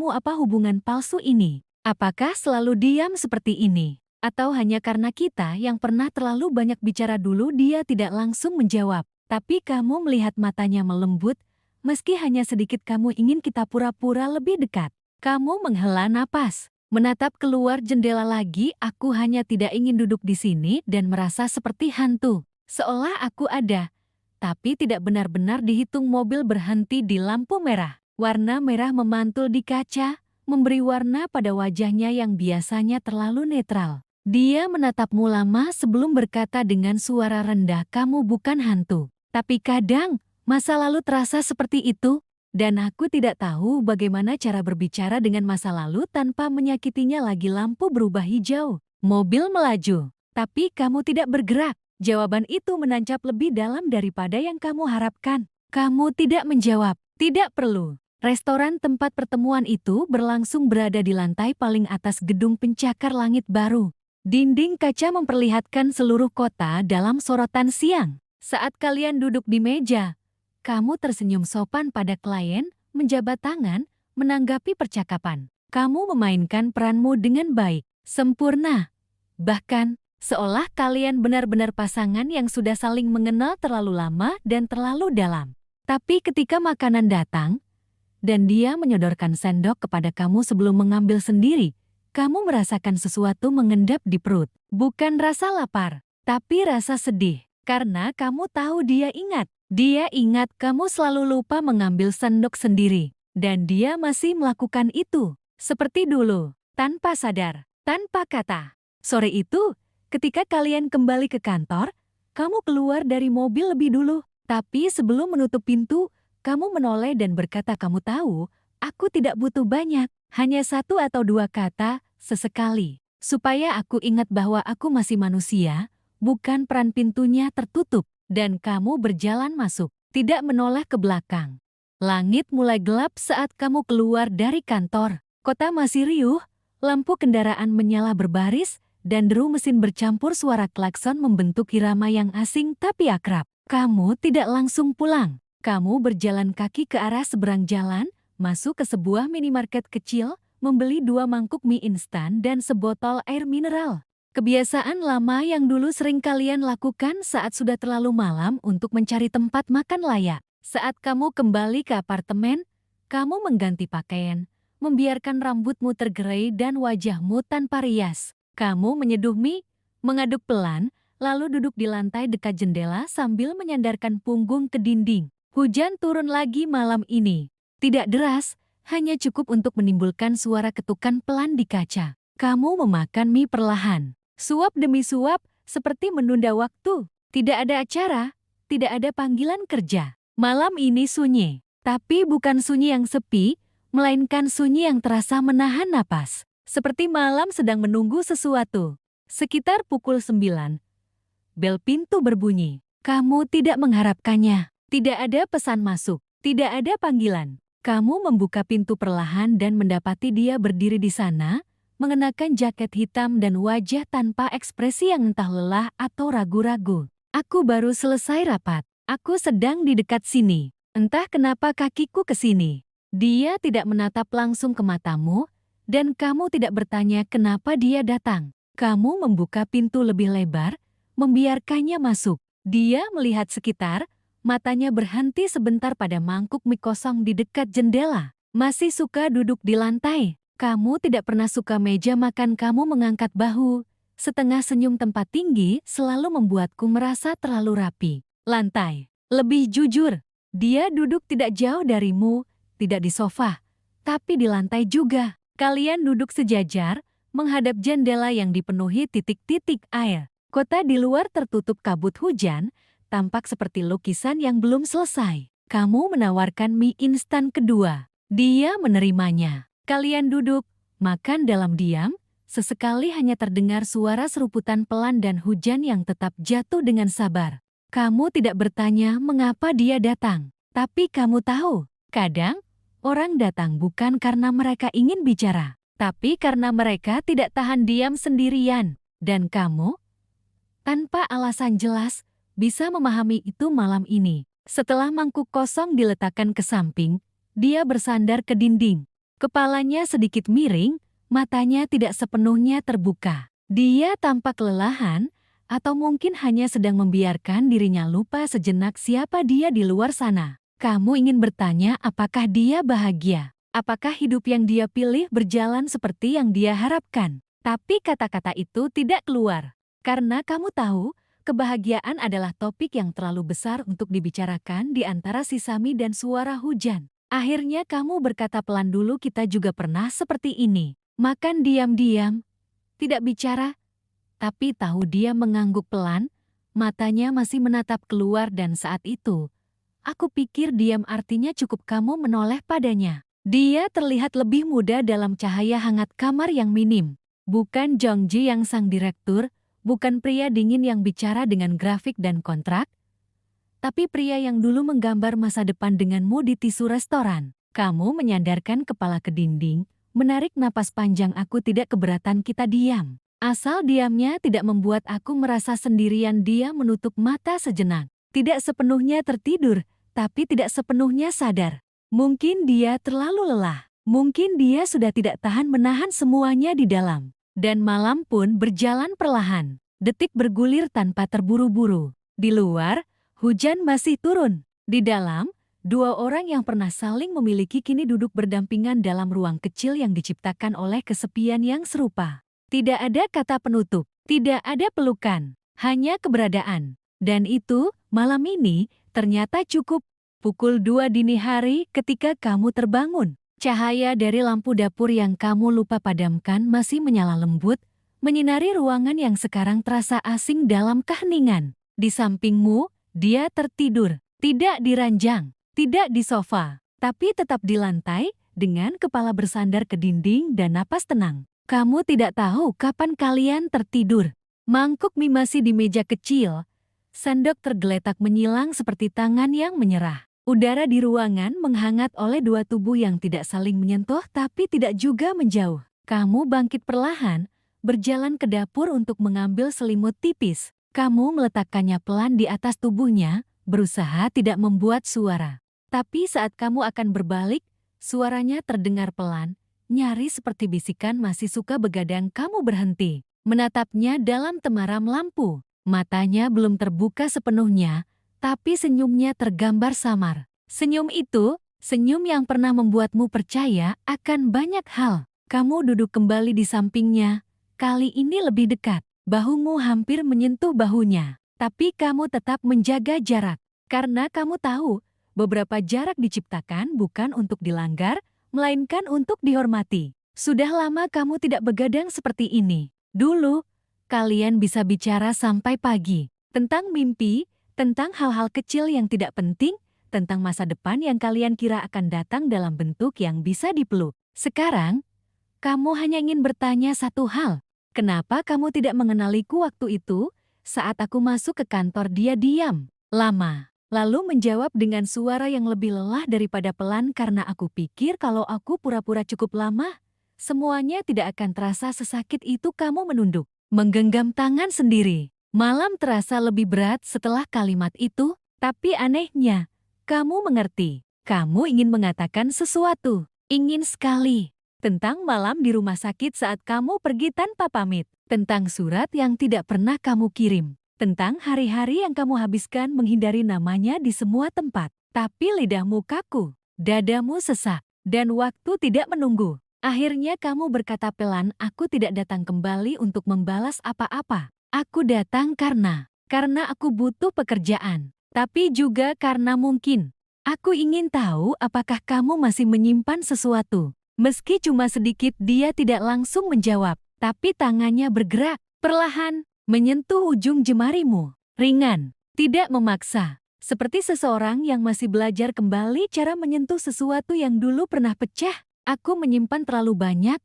apa hubungan palsu ini? Apakah selalu diam seperti ini? Atau hanya karena kita yang pernah terlalu banyak bicara dulu dia tidak langsung menjawab. Tapi kamu melihat matanya melembut, meski hanya sedikit kamu ingin kita pura-pura lebih dekat. Kamu menghela napas, menatap keluar jendela lagi. Aku hanya tidak ingin duduk di sini dan merasa seperti hantu. Seolah aku ada, tapi tidak benar-benar dihitung. Mobil berhenti di lampu merah. Warna merah memantul di kaca, memberi warna pada wajahnya yang biasanya terlalu netral. Dia menatapmu lama sebelum berkata dengan suara rendah, "Kamu bukan hantu." Tapi kadang, masa lalu terasa seperti itu, dan aku tidak tahu bagaimana cara berbicara dengan masa lalu tanpa menyakitinya lagi. Lampu berubah hijau. Mobil melaju. Tapi kamu tidak bergerak. Jawaban itu menancap lebih dalam daripada yang kamu harapkan. Kamu tidak menjawab. Tidak perlu. Restoran tempat pertemuan itu berlangsung berada di lantai paling atas gedung pencakar langit baru. Dinding kaca memperlihatkan seluruh kota dalam sorotan siang. Saat kalian duduk di meja, kamu tersenyum sopan pada klien, menjabat tangan, menanggapi percakapan. Kamu memainkan peranmu dengan baik, sempurna. Bahkan, seolah kalian benar-benar pasangan yang sudah saling mengenal terlalu lama dan terlalu dalam. Tapi ketika makanan datang, dan dia menyodorkan sendok kepada kamu sebelum mengambil sendiri, kamu merasakan sesuatu mengendap di perut. Bukan rasa lapar, tapi rasa sedih. Karena kamu tahu dia ingat. Dia ingat kamu selalu lupa mengambil sendok sendiri. Dan dia masih melakukan itu. Seperti dulu, tanpa sadar, tanpa kata. Sore itu, ketika kalian kembali ke kantor, kamu keluar dari mobil lebih dulu. Tapi sebelum menutup pintu, kamu menoleh dan berkata, "Kamu tahu, aku tidak butuh banyak. Hanya 1 atau 2 kata, sesekali. Supaya aku ingat bahwa aku masih manusia, bukan." Peran pintunya tertutup, dan kamu berjalan masuk, tidak menoleh ke belakang. Langit mulai gelap saat kamu keluar dari kantor. Kota masih riuh, lampu kendaraan menyala berbaris, dan deru mesin bercampur suara klakson membentuk irama yang asing tapi akrab. Kamu tidak langsung pulang. Kamu berjalan kaki ke arah seberang jalan, masuk ke sebuah minimarket kecil, membeli 2 mangkuk mie instan dan sebotol air mineral. Kebiasaan lama yang dulu sering kalian lakukan saat sudah terlalu malam untuk mencari tempat makan layak. Saat kamu kembali ke apartemen, kamu mengganti pakaian, membiarkan rambutmu tergerai dan wajahmu tanpa rias. Kamu menyeduh mie, mengaduk pelan, lalu duduk di lantai dekat jendela sambil menyandarkan punggung ke dinding. Hujan turun lagi malam ini. Tidak deras, hanya cukup untuk menimbulkan suara ketukan pelan di kaca. Kamu memakan mie perlahan. Suap demi suap, seperti menunda waktu. Tidak ada acara, tidak ada panggilan kerja. Malam ini sunyi, tapi bukan sunyi yang sepi, melainkan sunyi yang terasa menahan napas. Seperti malam sedang menunggu sesuatu. Sekitar pukul 9, bel pintu berbunyi. Kamu tidak mengharapkannya. Tidak ada pesan masuk, tidak ada panggilan. Kamu membuka pintu perlahan dan mendapati dia berdiri di sana, mengenakan jaket hitam dan wajah tanpa ekspresi yang entah lelah atau ragu-ragu. "Aku baru selesai rapat. Aku sedang di dekat sini. Entah kenapa kakiku ke sini." Dia tidak menatap langsung ke matamu, dan kamu tidak bertanya kenapa dia datang. Kamu membuka pintu lebih lebar, membiarkannya masuk. Dia melihat sekitar, matanya berhenti sebentar pada mangkuk mie kosong di dekat jendela. "Masih suka duduk di lantai? Kamu tidak pernah suka meja makan." Kamu mengangkat bahu. Setengah senyum tempat tinggi selalu membuatku merasa terlalu rapi. Lantai. Lebih jujur, dia duduk tidak jauh darimu, tidak di sofa, tapi di lantai juga. Kalian duduk sejajar, menghadap jendela yang dipenuhi titik-titik air. Kota di luar tertutup kabut hujan, tampak seperti lukisan yang belum selesai. Kamu menawarkan mie instan kedua. Dia menerimanya. Kalian duduk, makan dalam diam, sesekali hanya terdengar suara seruputan pelan dan hujan yang tetap jatuh dengan sabar. Kamu tidak bertanya mengapa dia datang, tapi kamu tahu, kadang orang datang bukan karena mereka ingin bicara, tapi karena mereka tidak tahan diam sendirian. Dan kamu, tanpa alasan jelas, bisa memahami itu malam ini. Setelah mangkuk kosong diletakkan ke samping, dia bersandar ke dinding. Kepalanya sedikit miring, matanya tidak sepenuhnya terbuka. Dia tampak kelelahan, atau mungkin hanya sedang membiarkan dirinya lupa sejenak siapa dia di luar sana. Kamu ingin bertanya apakah dia bahagia? Apakah hidup yang dia pilih berjalan seperti yang dia harapkan? Tapi kata-kata itu tidak keluar. Karena kamu tahu, kebahagiaan adalah topik yang terlalu besar untuk dibicarakan di antara sisami dan suara hujan. Akhirnya kamu berkata pelan dulu, kita juga pernah seperti ini. Makan diam-diam, tidak bicara, tapi tahu dia mengangguk pelan, matanya masih menatap keluar dan saat itu, aku pikir diam artinya cukup kamu menoleh padanya. Dia terlihat lebih muda dalam cahaya hangat kamar yang minim. Bukan Jong Ji yang sang direktur, bukan pria dingin yang bicara dengan grafik dan kontrak, tapi pria yang dulu menggambar masa depan denganmu di tisu restoran. Kamu menyandarkan kepala ke dinding, menarik napas panjang. Aku tidak keberatan kita diam. Asal diamnya tidak membuat aku merasa sendirian. Dia menutup mata sejenak. Tidak sepenuhnya tertidur, tapi tidak sepenuhnya sadar. Mungkin dia terlalu lelah. Mungkin dia sudah tidak tahan menahan semuanya di dalam. Dan malam pun berjalan perlahan. Detik bergulir tanpa terburu-buru. Di luar, hujan masih turun. Di dalam, dua orang yang pernah saling memiliki kini duduk berdampingan dalam ruang kecil yang diciptakan oleh kesepian yang serupa. Tidak ada kata penutup, tidak ada pelukan, hanya keberadaan. Dan itu, malam ini, ternyata cukup. Pukul 2 dini hari ketika kamu terbangun. Cahaya dari lampu dapur yang kamu lupa padamkan masih menyala lembut, menyinari ruangan yang sekarang terasa asing dalam keheningan. Di sampingmu, dia tertidur, tidak di ranjang, tidak di sofa, tapi tetap di lantai, dengan kepala bersandar ke dinding dan napas tenang. Kamu tidak tahu kapan kalian tertidur. Mangkuk mie masih di meja kecil. Sendok tergeletak menyilang seperti tangan yang menyerah. Udara di ruangan menghangat oleh dua tubuh yang tidak saling menyentuh tapi tidak juga menjauh. Kamu bangkit perlahan, berjalan ke dapur untuk mengambil selimut tipis. Kamu meletakkannya pelan di atas tubuhnya, berusaha tidak membuat suara. Tapi saat kamu akan berbalik, suaranya terdengar pelan, nyaris seperti bisikan. Masih suka begadang. Kamu berhenti, menatapnya dalam temaram lampu. Matanya belum terbuka sepenuhnya, tapi senyumnya tergambar samar. Senyum itu, senyum yang pernah membuatmu percaya akan banyak hal. Kamu duduk kembali di sampingnya, kali ini lebih dekat. Bahumu hampir menyentuh bahunya, tapi kamu tetap menjaga jarak. Karena kamu tahu, beberapa jarak diciptakan bukan untuk dilanggar, melainkan untuk dihormati. Sudah lama kamu tidak begadang seperti ini. Dulu, kalian bisa bicara sampai pagi. Tentang mimpi, tentang hal-hal kecil yang tidak penting, tentang masa depan yang kalian kira akan datang dalam bentuk yang bisa dipeluk. Sekarang, kamu hanya ingin bertanya satu hal. Kenapa kamu tidak mengenaliku waktu itu? Saat aku masuk ke kantor dia diam, lama. Lalu menjawab dengan suara yang lebih lelah daripada pelan karena aku pikir kalau aku pura-pura cukup lama, semuanya tidak akan terasa sesakit itu. Kamu menunduk, menggenggam tangan sendiri. Malam terasa lebih berat setelah kalimat itu, tapi anehnya, kamu mengerti. Kamu ingin mengatakan sesuatu, ingin sekali. Tentang malam di rumah sakit saat kamu pergi tanpa pamit. Tentang surat yang tidak pernah kamu kirim. Tentang hari-hari yang kamu habiskan menghindari namanya di semua tempat. Tapi lidahmu kaku, dadamu sesak, dan waktu tidak menunggu. Akhirnya kamu berkata pelan, aku tidak datang kembali untuk membalas apa-apa. Aku datang karena aku butuh pekerjaan. Tapi juga karena mungkin. Aku ingin tahu apakah kamu masih menyimpan sesuatu. Meski cuma sedikit. Dia tidak langsung menjawab, tapi tangannya bergerak, perlahan, menyentuh ujung jemarimu. Ringan, tidak memaksa. Seperti seseorang yang masih belajar kembali cara menyentuh sesuatu yang dulu pernah pecah. Aku menyimpan terlalu banyak,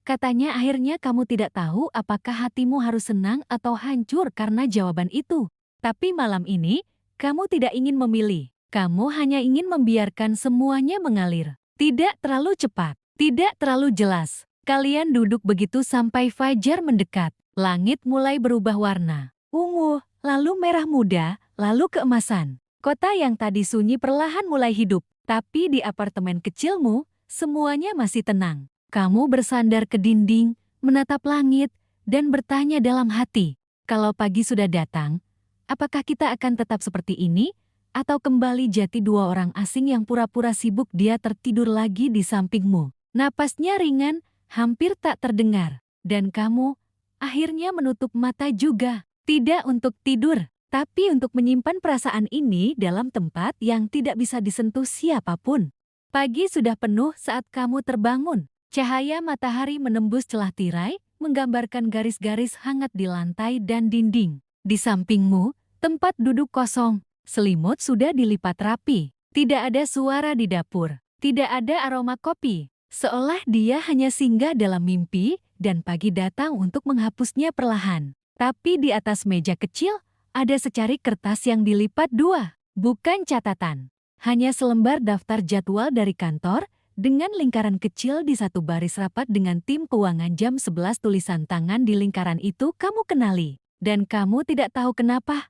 katanya. Akhirnya kamu tidak tahu apakah hatimu harus senang atau hancur karena jawaban itu. Tapi malam ini, kamu tidak ingin memilih. Kamu hanya ingin membiarkan semuanya mengalir. Tidak terlalu cepat. Tidak terlalu jelas. Kalian duduk begitu sampai fajar mendekat. Langit mulai berubah warna. Ungu, lalu merah muda, lalu keemasan. Kota yang tadi sunyi perlahan mulai hidup. Tapi di apartemen kecilmu, semuanya masih tenang. Kamu bersandar ke dinding, menatap langit, dan bertanya dalam hati, kalau pagi sudah datang, apakah kita akan tetap seperti ini? Atau kembali jati dua orang asing yang pura-pura sibuk dia tertidur lagi di sampingmu. Napasnya ringan, hampir tak terdengar. Dan kamu akhirnya menutup mata juga. Tidak untuk tidur, tapi untuk menyimpan perasaan ini dalam tempat yang tidak bisa disentuh siapapun. Pagi sudah penuh saat kamu terbangun. Cahaya matahari menembus celah tirai, menggambarkan garis-garis hangat di lantai dan dinding. Di sampingmu, tempat duduk kosong. Selimut sudah dilipat rapi. Tidak ada suara di dapur. Tidak ada aroma kopi. Seolah dia hanya singgah dalam mimpi dan pagi datang untuk menghapusnya perlahan. Tapi di atas meja kecil, ada secari kertas yang dilipat dua. Bukan catatan. Hanya selembar daftar jadwal dari kantor, dengan lingkaran kecil di satu baris rapat dengan tim keuangan jam 11 tulisan tangan di lingkaran itu kamu kenali. Dan kamu tidak tahu kenapa.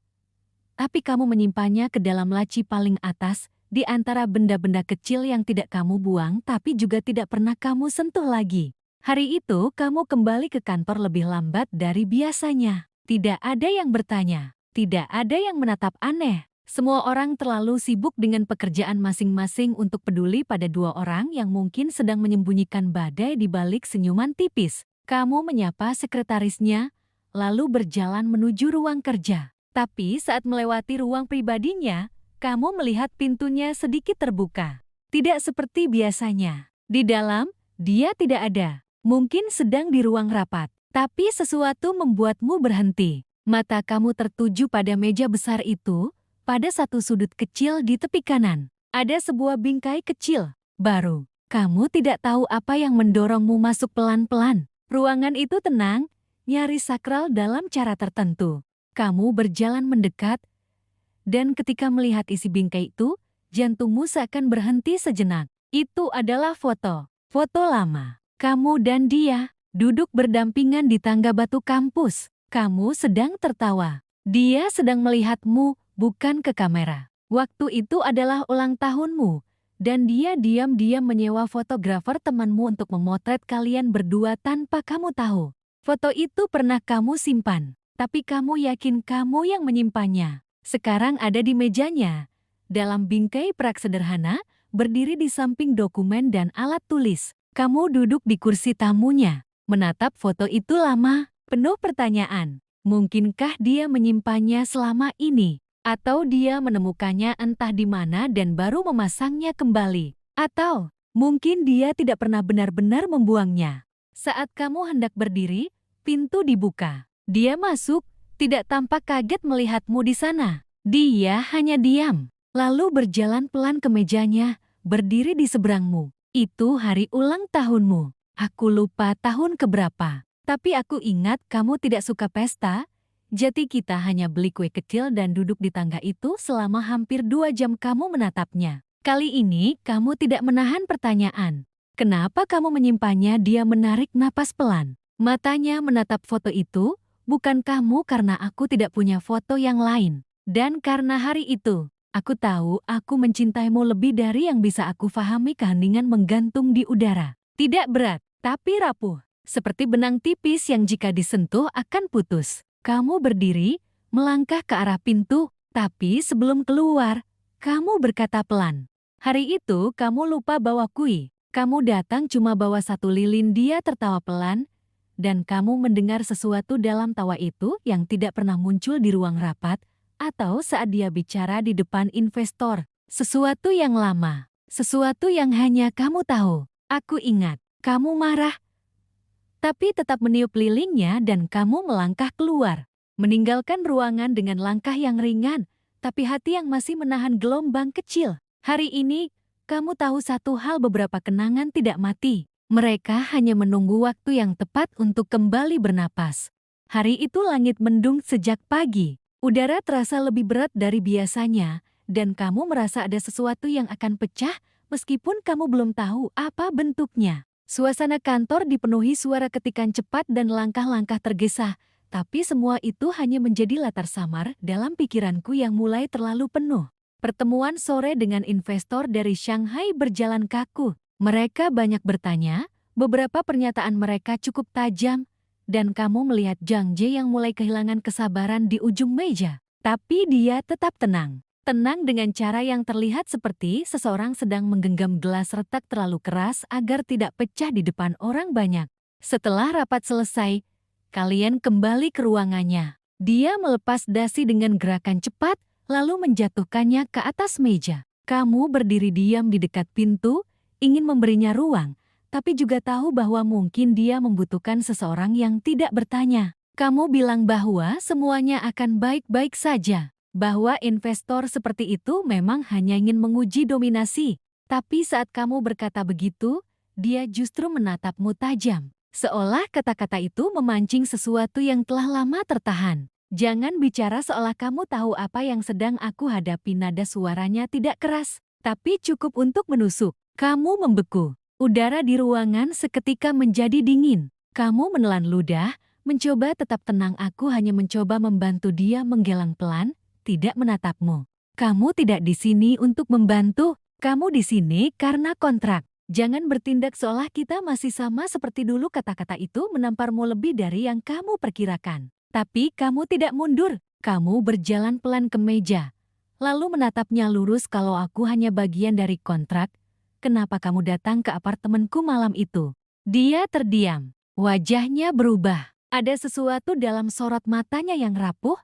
Tapi kamu menyimpannya ke dalam laci paling atas, di antara benda-benda kecil yang tidak kamu buang tapi juga tidak pernah kamu sentuh lagi. Hari itu kamu kembali ke kantor lebih lambat dari biasanya. Tidak ada yang bertanya, tidak ada yang menatap aneh. Semua orang terlalu sibuk dengan pekerjaan masing-masing untuk peduli pada dua orang yang mungkin sedang menyembunyikan badai di balik senyuman tipis. Kamu menyapa sekretarisnya, lalu berjalan menuju ruang kerja. Tapi saat melewati ruang pribadinya, kamu melihat pintunya sedikit terbuka. Tidak seperti biasanya. Di dalam, dia tidak ada. Mungkin sedang di ruang rapat. Tapi sesuatu membuatmu berhenti. Mata kamu tertuju pada meja besar itu, pada satu sudut kecil di tepi kanan. Ada sebuah bingkai kecil, baru. Kamu tidak tahu apa yang mendorongmu masuk pelan-pelan. Ruangan itu tenang, nyaris sakral dalam cara tertentu. Kamu berjalan mendekat, dan ketika melihat isi bingkai itu, jantungmu seakan berhenti sejenak. Itu adalah foto lama. Kamu dan dia duduk berdampingan di tangga batu kampus. Kamu sedang tertawa. Dia sedang melihatmu, bukan ke kamera. Waktu itu adalah ulang tahunmu, dan dia diam-diam menyewa fotografer temanmu untuk memotret kalian berdua tanpa kamu tahu. Foto itu pernah kamu simpan, tapi kamu yakin kamu yang menyimpannya. Sekarang ada di mejanya, dalam bingkai perak sederhana, berdiri di samping dokumen dan alat tulis. Kamu duduk di kursi tamunya, menatap foto itu lama, penuh pertanyaan. Mungkinkah dia menyimpannya selama ini? Atau dia menemukannya entah di mana dan baru memasangnya kembali? Atau mungkin dia tidak pernah benar-benar membuangnya? Saat kamu hendak berdiri, pintu dibuka. Dia masuk, tidak tampak kaget melihatmu di sana. Dia hanya diam, lalu berjalan pelan ke mejanya, berdiri di seberangmu. Itu hari ulang tahunmu. Aku lupa tahun keberapa. Tapi aku ingat kamu tidak suka pesta. Jadi kita hanya beli kue kecil dan duduk di tangga itu selama hampir 2 jam kamu menatapnya. Kali ini kamu tidak menahan pertanyaan. Kenapa kamu menyimpannya? Dia menarik napas pelan. Matanya menatap foto itu. Bukan kamu karena aku tidak punya foto yang lain. Dan karena hari itu. Aku tahu aku mencintaimu lebih dari yang bisa aku fahami. Keheningan menggantung di udara. Tidak berat, tapi rapuh. Seperti benang tipis yang jika disentuh akan putus. Kamu berdiri, melangkah ke arah pintu, tapi sebelum keluar, kamu berkata pelan. Hari itu kamu lupa bawa kue. Kamu datang cuma bawa 1 lilin. Dia tertawa pelan, dan kamu mendengar sesuatu dalam tawa itu yang tidak pernah muncul di ruang rapat, atau saat dia bicara di depan investor. Sesuatu yang lama. Sesuatu yang hanya kamu tahu. Aku ingat, kamu marah. Tapi tetap meniup lilingnya dan kamu melangkah keluar. Meninggalkan ruangan dengan langkah yang ringan, tapi hati yang masih menahan gelombang kecil. Hari ini, kamu tahu satu hal, beberapa kenangan tidak mati. Mereka hanya menunggu waktu yang tepat untuk kembali bernapas. Hari itu langit mendung sejak pagi. Udara terasa lebih berat dari biasanya, dan kamu merasa ada sesuatu yang akan pecah meskipun kamu belum tahu apa bentuknya. Suasana kantor dipenuhi suara ketikan cepat dan langkah-langkah tergesa, tapi semua itu hanya menjadi latar samar dalam pikiranku yang mulai terlalu penuh. Pertemuan sore dengan investor dari Shanghai berjalan kaku. Mereka banyak bertanya, beberapa pernyataan mereka cukup tajam, dan kamu melihat Zhang Jie yang mulai kehilangan kesabaran di ujung meja. Tapi dia tetap tenang. Tenang dengan cara yang terlihat seperti seseorang sedang menggenggam gelas retak terlalu keras agar tidak pecah di depan orang banyak. Setelah rapat selesai, kalian kembali ke ruangannya. Dia melepas dasi dengan gerakan cepat, lalu menjatuhkannya ke atas meja. Kamu berdiri diam di dekat pintu, ingin memberinya ruang, tapi juga tahu bahwa mungkin dia membutuhkan seseorang yang tidak bertanya. Kamu bilang bahwa semuanya akan baik-baik saja, bahwa investor seperti itu memang hanya ingin menguji dominasi. Tapi saat kamu berkata begitu, dia justru menatapmu tajam. Seolah kata-kata itu memancing sesuatu yang telah lama tertahan. Jangan bicara seolah kamu tahu apa yang sedang aku hadapi. Nada suaranya tidak keras, tapi cukup untuk menusuk. Kamu membeku. Udara di ruangan seketika menjadi dingin. Kamu menelan ludah, mencoba tetap tenang. Aku hanya mencoba membantu dia menggelang pelan, tidak menatapmu. Kamu tidak di sini untuk membantu, kamu di sini karena kontrak. Jangan bertindak seolah kita masih sama seperti dulu. Kata-kata itu menamparmu lebih dari yang kamu perkirakan. Tapi kamu tidak mundur, kamu berjalan pelan ke meja. Lalu menatapnya lurus. Kalau aku hanya bagian dari kontrak, kenapa kamu datang ke apartemenku malam itu? Dia terdiam, wajahnya berubah. Ada sesuatu dalam sorot matanya yang rapuh,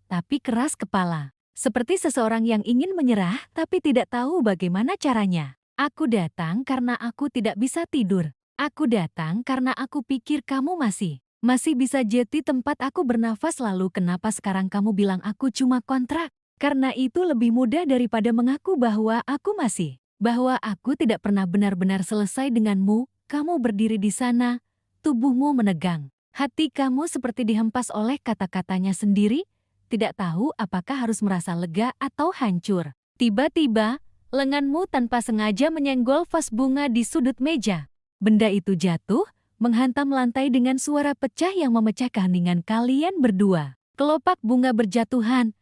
tapi keras kepala. Seperti seseorang yang ingin menyerah tapi tidak tahu bagaimana caranya. Aku datang karena aku tidak bisa tidur. Aku datang karena aku pikir kamu masih bisa jeti tempat aku bernafas. Lalu kenapa sekarang kamu bilang aku cuma kontrak? Karena itu lebih mudah daripada mengaku bahwa aku tidak pernah benar-benar selesai denganmu. Kamu berdiri di sana, tubuhmu menegang. Hati kamu seperti dihempas oleh kata-katanya sendiri, tidak tahu apakah harus merasa lega atau hancur. Tiba-tiba, lenganmu tanpa sengaja menyenggol vas bunga di sudut meja. Benda itu jatuh, menghantam lantai dengan suara pecah yang memecah keheningan kalian berdua. Kelopak bunga berjatuhan,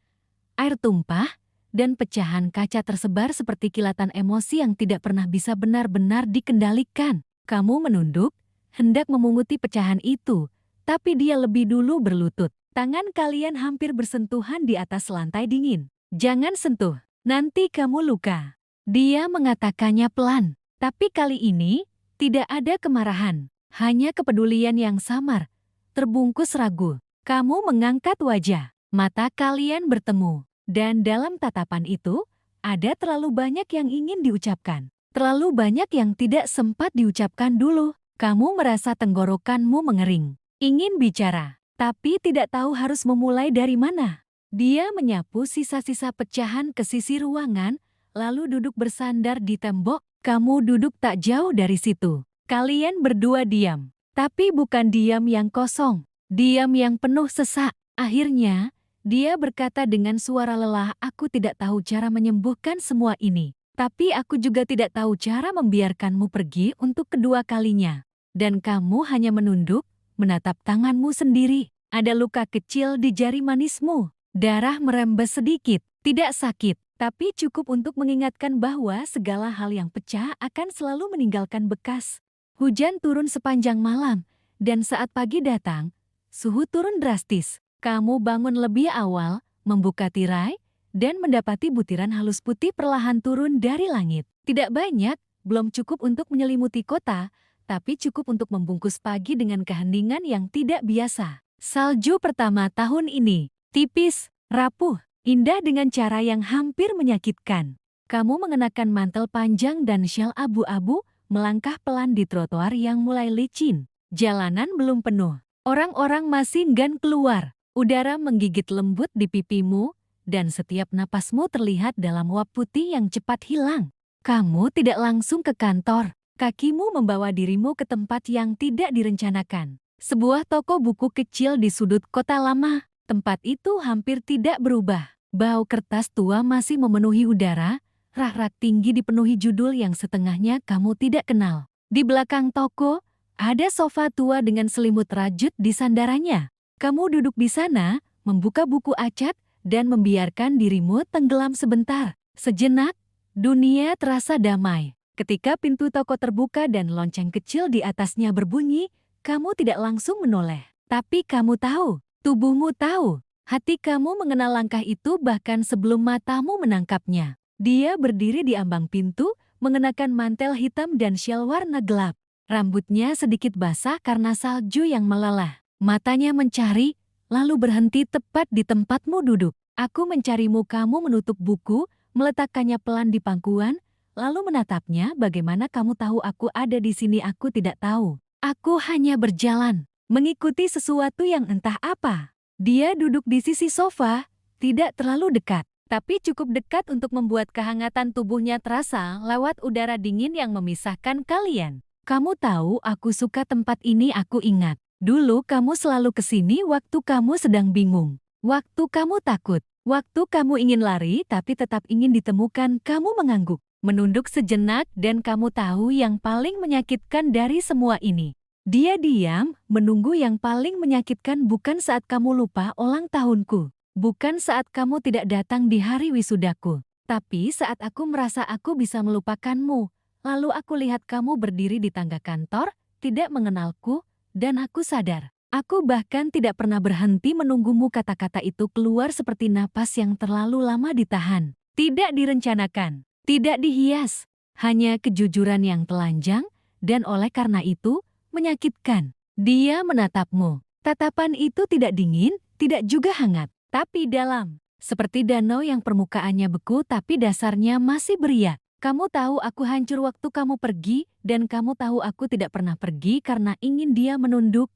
air tumpah, dan pecahan kaca tersebar seperti kilatan emosi yang tidak pernah bisa benar-benar dikendalikan. Kamu menunduk, hendak memunguti pecahan itu, tapi dia lebih dulu berlutut. Tangan kalian hampir bersentuhan di atas lantai dingin. Jangan sentuh, nanti kamu luka. Dia mengatakannya pelan, tapi kali ini tidak ada kemarahan. Hanya kepedulian yang samar, terbungkus ragu. Kamu mengangkat wajah, mata kalian bertemu. Dan dalam tatapan itu, ada terlalu banyak yang ingin diucapkan. Terlalu banyak yang tidak sempat diucapkan dulu. Kamu merasa tenggorokanmu mengering. Ingin bicara, tapi tidak tahu harus memulai dari mana. Dia menyapu sisa-sisa pecahan ke sisi ruangan, lalu duduk bersandar di tembok. Kamu duduk tak jauh dari situ. Kalian berdua diam, tapi bukan diam yang kosong, diam yang penuh sesak. Akhirnya, dia berkata dengan suara lelah, aku tidak tahu cara menyembuhkan semua ini, tapi aku juga tidak tahu cara membiarkanmu pergi untuk kedua kalinya. Dan kamu hanya menunduk, menatap tanganmu sendiri. Ada luka kecil di jari manismu, darah merembes sedikit, tidak sakit, tapi cukup untuk mengingatkan bahwa segala hal yang pecah akan selalu meninggalkan bekas. Hujan turun sepanjang malam, dan saat pagi datang, suhu turun drastis. Kamu bangun lebih awal, membuka tirai, dan mendapati butiran halus putih perlahan turun dari langit. Tidak banyak, belum cukup untuk menyelimuti kota, tapi cukup untuk membungkus pagi dengan keheningan yang tidak biasa. Salju pertama tahun ini, tipis, rapuh, indah dengan cara yang hampir menyakitkan. Kamu mengenakan mantel panjang dan syal abu-abu, melangkah pelan di trotoar yang mulai licin. Jalanan belum penuh. Orang-orang masih enggan keluar. Udara menggigit lembut di pipimu, dan setiap napasmu terlihat dalam uap putih yang cepat hilang. Kamu tidak langsung ke kantor. Kakimu membawa dirimu ke tempat yang tidak direncanakan. Sebuah toko buku kecil di sudut kota lama. Tempat itu hampir tidak berubah. Bau kertas tua masih memenuhi udara. Rak-rak tinggi dipenuhi judul yang setengahnya kamu tidak kenal. Di belakang toko, ada sofa tua dengan selimut rajut di sandarannya. Kamu duduk di sana, membuka buku acat, dan membiarkan dirimu tenggelam sebentar. Sejenak, dunia terasa damai. Ketika pintu toko terbuka dan lonceng kecil di atasnya berbunyi, kamu tidak langsung menoleh. Tapi kamu tahu, tubuhmu tahu, hati kamu mengenal langkah itu bahkan sebelum matamu menangkapnya. Dia berdiri di ambang pintu, mengenakan mantel hitam dan syal warna gelap. Rambutnya sedikit basah karena salju yang melelah. Matanya mencari, lalu berhenti tepat di tempatmu duduk. Aku mencarimu, kamu menutup buku, meletakkannya pelan di pangkuan, lalu menatapnya. Bagaimana kamu tahu aku ada di sini? Aku tidak tahu. Aku hanya berjalan, mengikuti sesuatu yang entah apa. Dia duduk di sisi sofa, tidak terlalu dekat, tapi cukup dekat untuk membuat kehangatan tubuhnya terasa lewat udara dingin yang memisahkan kalian. Kamu tahu aku suka tempat ini, aku ingat. Dulu kamu selalu kesini waktu kamu sedang bingung. Waktu kamu takut, waktu kamu ingin lari tapi tetap ingin ditemukan, kamu mengangguk, menunduk sejenak, dan kamu tahu yang paling menyakitkan dari semua ini. Dia diam, menunggu. Yang paling menyakitkan bukan saat kamu lupa ulang tahunku, bukan saat kamu tidak datang di hari wisudaku, tapi saat aku merasa aku bisa melupakanmu. Lalu aku lihat kamu berdiri di tangga kantor, tidak mengenalku, dan aku sadar. Aku bahkan tidak pernah berhenti menunggumu. Kata-kata itu keluar seperti napas yang terlalu lama ditahan. Tidak direncanakan, tidak dihias, hanya kejujuran yang telanjang, dan oleh karena itu, menyakitkan. Dia menatapmu. Tatapan itu tidak dingin, tidak juga hangat, tapi dalam. Seperti danau yang permukaannya beku tapi dasarnya masih beriak. Kamu tahu aku hancur waktu kamu pergi, dan kamu tahu aku tidak pernah pergi karena ingin. Dia menunduk,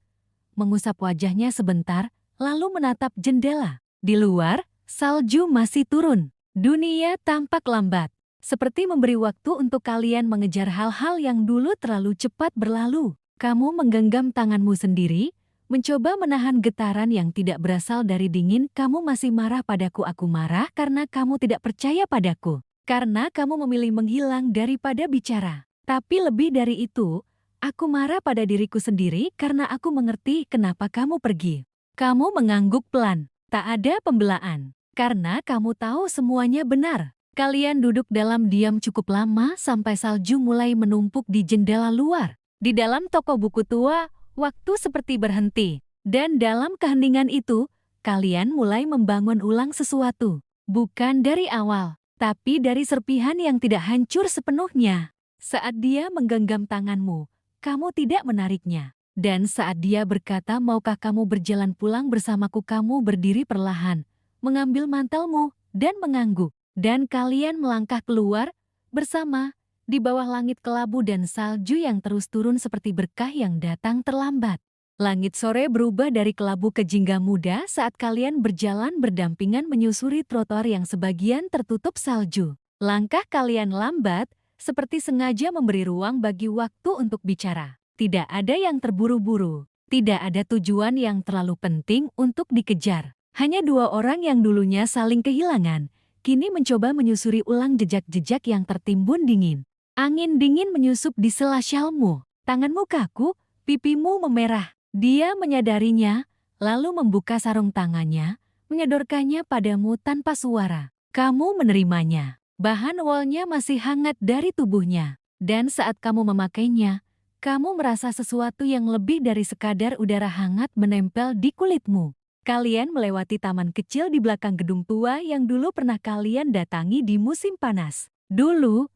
mengusap wajahnya sebentar, lalu menatap jendela. Di luar, salju masih turun. Dunia tampak lambat, seperti memberi waktu untuk kalian mengejar hal-hal yang dulu terlalu cepat berlalu. Kamu menggenggam tanganmu sendiri, mencoba menahan getaran yang tidak berasal dari dingin. Kamu masih marah padaku. Aku marah karena kamu tidak percaya padaku, karena kamu memilih menghilang daripada bicara. Tapi lebih dari itu, aku marah pada diriku sendiri karena aku mengerti kenapa kamu pergi. Kamu mengangguk pelan, tak ada pembelaan, karena kamu tahu semuanya benar. Kalian duduk dalam diam cukup lama sampai salju mulai menumpuk di jendela luar. Di dalam toko buku tua, waktu seperti berhenti. Dan dalam keheningan itu, kalian mulai membangun ulang sesuatu. Bukan dari awal, tapi dari serpihan yang tidak hancur sepenuhnya. Saat dia menggenggam tanganmu, kamu tidak menariknya. Dan saat dia berkata, maukah kamu berjalan pulang bersamaku? Kamu berdiri perlahan, mengambil mantelmu, dan mengangguk. Dan kalian melangkah keluar, bersama, di bawah langit kelabu dan salju yang terus turun seperti berkah yang datang terlambat. Langit sore berubah dari kelabu ke jingga muda saat kalian berjalan berdampingan menyusuri trotoar yang sebagian tertutup salju. Langkah kalian lambat, seperti sengaja memberi ruang bagi waktu untuk bicara. Tidak ada yang terburu-buru, tidak ada tujuan yang terlalu penting untuk dikejar. Hanya dua orang yang dulunya saling kehilangan, kini mencoba menyusuri ulang jejak-jejak yang tertimbun dingin. Angin dingin menyusup di sela syalmu, tanganmu kaku, pipimu memerah. Dia menyadarinya, lalu membuka sarung tangannya, menyodorkannya padamu tanpa suara. Kamu menerimanya. Bahan wolnya masih hangat dari tubuhnya, dan saat kamu memakainya, kamu merasa sesuatu yang lebih dari sekadar udara hangat menempel di kulitmu. Kalian melewati taman kecil di belakang gedung tua yang dulu pernah kalian datangi di musim panas. Dulu,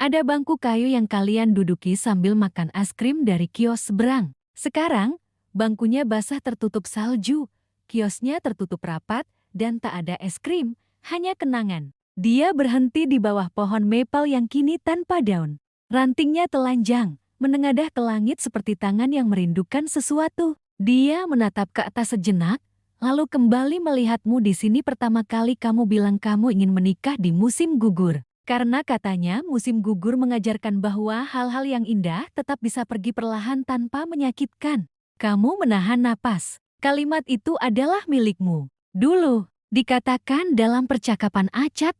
ada bangku kayu yang kalian duduki sambil makan es krim dari kios seberang. Sekarang, bangkunya basah tertutup salju, kiosnya tertutup rapat, dan tak ada es krim, hanya kenangan. Dia berhenti di bawah pohon maple yang kini tanpa daun. Rantingnya telanjang, menengadah ke langit seperti tangan yang merindukan sesuatu. Dia menatap ke atas sejenak, lalu kembali melihatmu. Di sini pertama kali kamu bilang kamu ingin menikah di musim gugur. Karena katanya musim gugur mengajarkan bahwa hal-hal yang indah tetap bisa pergi perlahan tanpa menyakitkan. Kamu menahan napas. Kalimat itu adalah milikmu. Dulu, dikatakan dalam percakapan acak,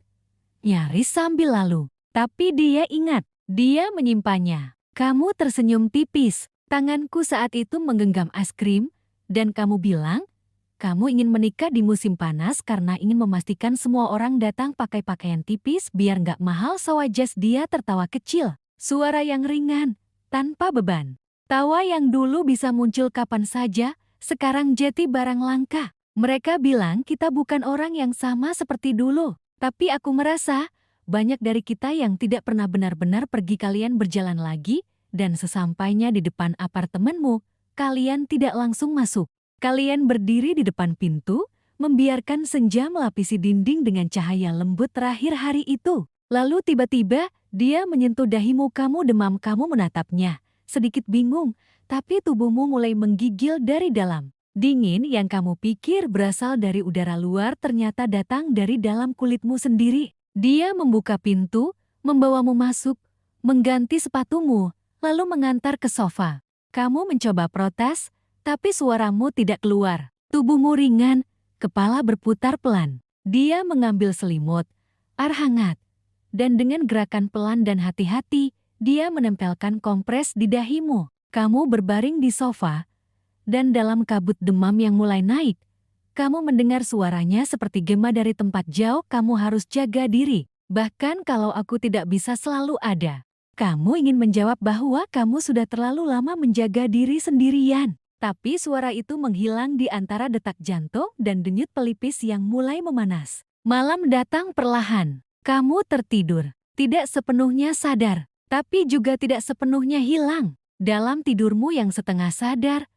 nyaris sambil lalu. Tapi dia ingat, dia menyimpannya. Kamu tersenyum tipis, tanganku saat itu menggenggam es krim, dan kamu bilang, kamu ingin menikah di musim panas karena ingin memastikan semua orang datang pakai pakaian tipis biar nggak mahal sewajas. Dia tertawa kecil, suara yang ringan, tanpa beban. Tawa yang dulu bisa muncul kapan saja, Sekarang jadi barang langka. Mereka bilang kita bukan orang yang sama seperti dulu. Tapi aku merasa, banyak dari kita yang tidak pernah benar-benar pergi. Kalian berjalan lagi, dan sesampainya di depan apartemenmu, kalian tidak langsung masuk. Kalian berdiri di depan pintu, membiarkan senja melapisi dinding dengan cahaya lembut terakhir hari itu. Lalu tiba-tiba, dia menyentuh dahimu. Kamu demam. Kamu menatapnya, sedikit bingung, tapi tubuhmu mulai menggigil dari dalam. Dingin yang kamu pikir berasal dari udara luar ternyata datang dari dalam kulitmu sendiri. Dia membuka pintu, membawamu masuk, mengganti sepatumu, lalu mengantar ke sofa. Kamu mencoba protes, tapi suaramu tidak keluar. Tubuhmu ringan, kepala berputar pelan. Dia mengambil selimut, air hangat, dan dengan gerakan pelan dan hati-hati, dia menempelkan kompres di dahimu. Kamu berbaring di sofa, dan dalam kabut demam yang mulai naik, kamu mendengar suaranya seperti gema dari tempat jauh. Kamu harus jaga diri, bahkan kalau aku tidak bisa selalu ada. Kamu ingin menjawab bahwa kamu sudah terlalu lama menjaga diri sendirian. Tapi suara itu menghilang di antara detak jantung dan denyut pelipis yang mulai memanas. Malam datang perlahan. Kamu tertidur, tidak sepenuhnya sadar, tapi juga tidak sepenuhnya hilang. Dalam tidurmu yang setengah sadar,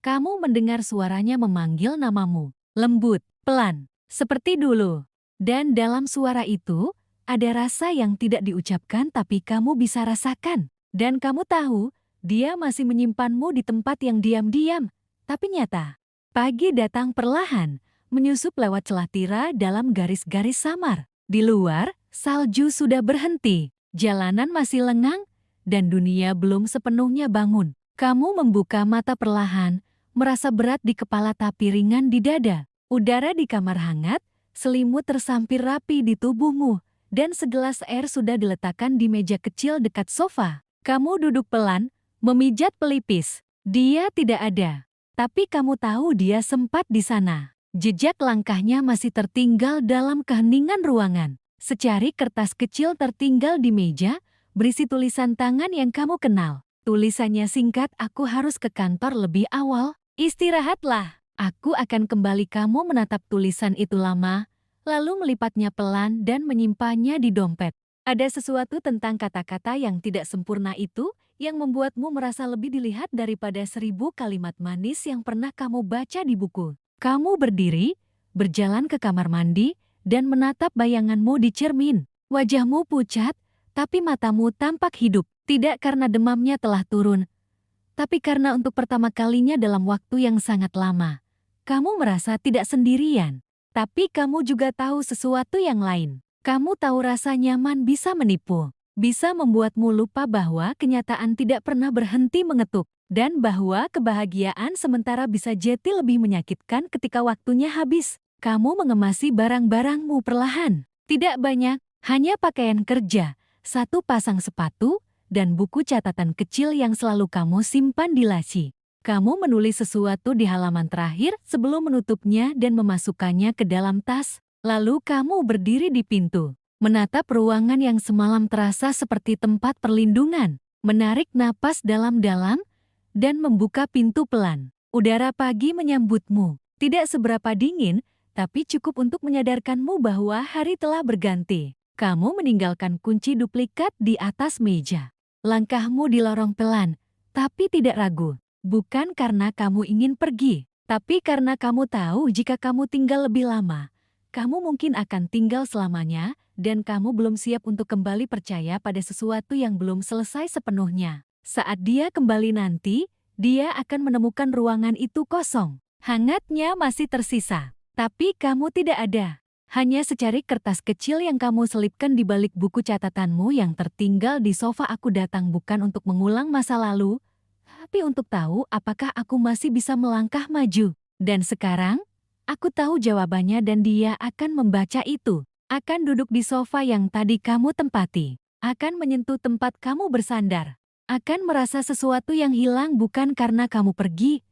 kamu mendengar suaranya memanggil namamu, lembut, pelan, seperti dulu. Dan dalam suara itu, ada rasa yang tidak diucapkan tapi kamu bisa rasakan. Dan kamu tahu, dia masih menyimpanmu di tempat yang diam-diam, tapi nyata. Pagi datang perlahan, menyusup lewat celah tirai dalam garis-garis samar. Di luar, salju sudah berhenti, jalanan masih lengang, dan dunia belum sepenuhnya bangun. Kamu membuka mata perlahan, merasa berat di kepala tapi ringan di dada. Udara di kamar hangat, selimut tersampir rapi di tubuhmu, dan segelas air sudah diletakkan di meja kecil dekat sofa. Kamu duduk pelan, memijat pelipis. Dia tidak ada, tapi kamu tahu dia sempat di sana. Jejak langkahnya masih tertinggal dalam keheningan ruangan. Secari kertas kecil tertinggal di meja, berisi tulisan tangan yang kamu kenal. Tulisannya singkat, aku harus ke kantor lebih awal. Istirahatlah, aku akan kembali. Kamu menatap tulisan itu lama, lalu melipatnya pelan dan menyimpannya di dompet. Ada sesuatu tentang kata-kata yang tidak sempurna itu yang membuatmu merasa lebih dilihat daripada 1000 kalimat manis yang pernah kamu baca di buku. Kamu berdiri, berjalan ke kamar mandi, dan menatap bayanganmu di cermin. Wajahmu pucat, tapi matamu tampak hidup. Tidak karena demamnya telah turun, tapi karena untuk pertama kalinya dalam waktu yang sangat lama, kamu merasa tidak sendirian. Tapi kamu juga tahu sesuatu yang lain. Kamu tahu rasa nyaman bisa menipu, bisa membuatmu lupa bahwa kenyataan tidak pernah berhenti mengetuk, dan bahwa kebahagiaan sementara bisa jadi lebih menyakitkan ketika waktunya habis. Kamu mengemasi barang-barangmu perlahan. Tidak banyak, hanya pakaian kerja, satu pasang sepatu, dan buku catatan kecil yang selalu kamu simpan di laci. Kamu menulis sesuatu di halaman terakhir sebelum menutupnya dan memasukkannya ke dalam tas. Lalu kamu berdiri di pintu, menatap ruangan yang semalam terasa seperti tempat perlindungan, menarik napas dalam-dalam, dan membuka pintu pelan. Udara pagi menyambutmu, tidak seberapa dingin, tapi cukup untuk menyadarkanmu bahwa hari telah berganti. Kamu meninggalkan kunci duplikat di atas meja. Langkahmu di lorong pelan, tapi tidak ragu. Bukan karena kamu ingin pergi, tapi karena kamu tahu jika kamu tinggal lebih lama, kamu mungkin akan tinggal selamanya, dan kamu belum siap untuk kembali percaya pada sesuatu yang belum selesai sepenuhnya. Saat dia kembali nanti, dia akan menemukan ruangan itu kosong. Hangatnya masih tersisa, tapi kamu tidak ada. Hanya secari kertas kecil yang kamu selipkan di balik buku catatanmu yang tertinggal di sofa. Aku datang bukan untuk mengulang masa lalu, tapi untuk tahu apakah aku masih bisa melangkah maju. Dan sekarang, aku tahu jawabannya dan dia akan membaca itu. Akan duduk di sofa yang tadi kamu tempati. Akan menyentuh tempat kamu bersandar. Akan merasa sesuatu yang hilang bukan karena kamu pergi,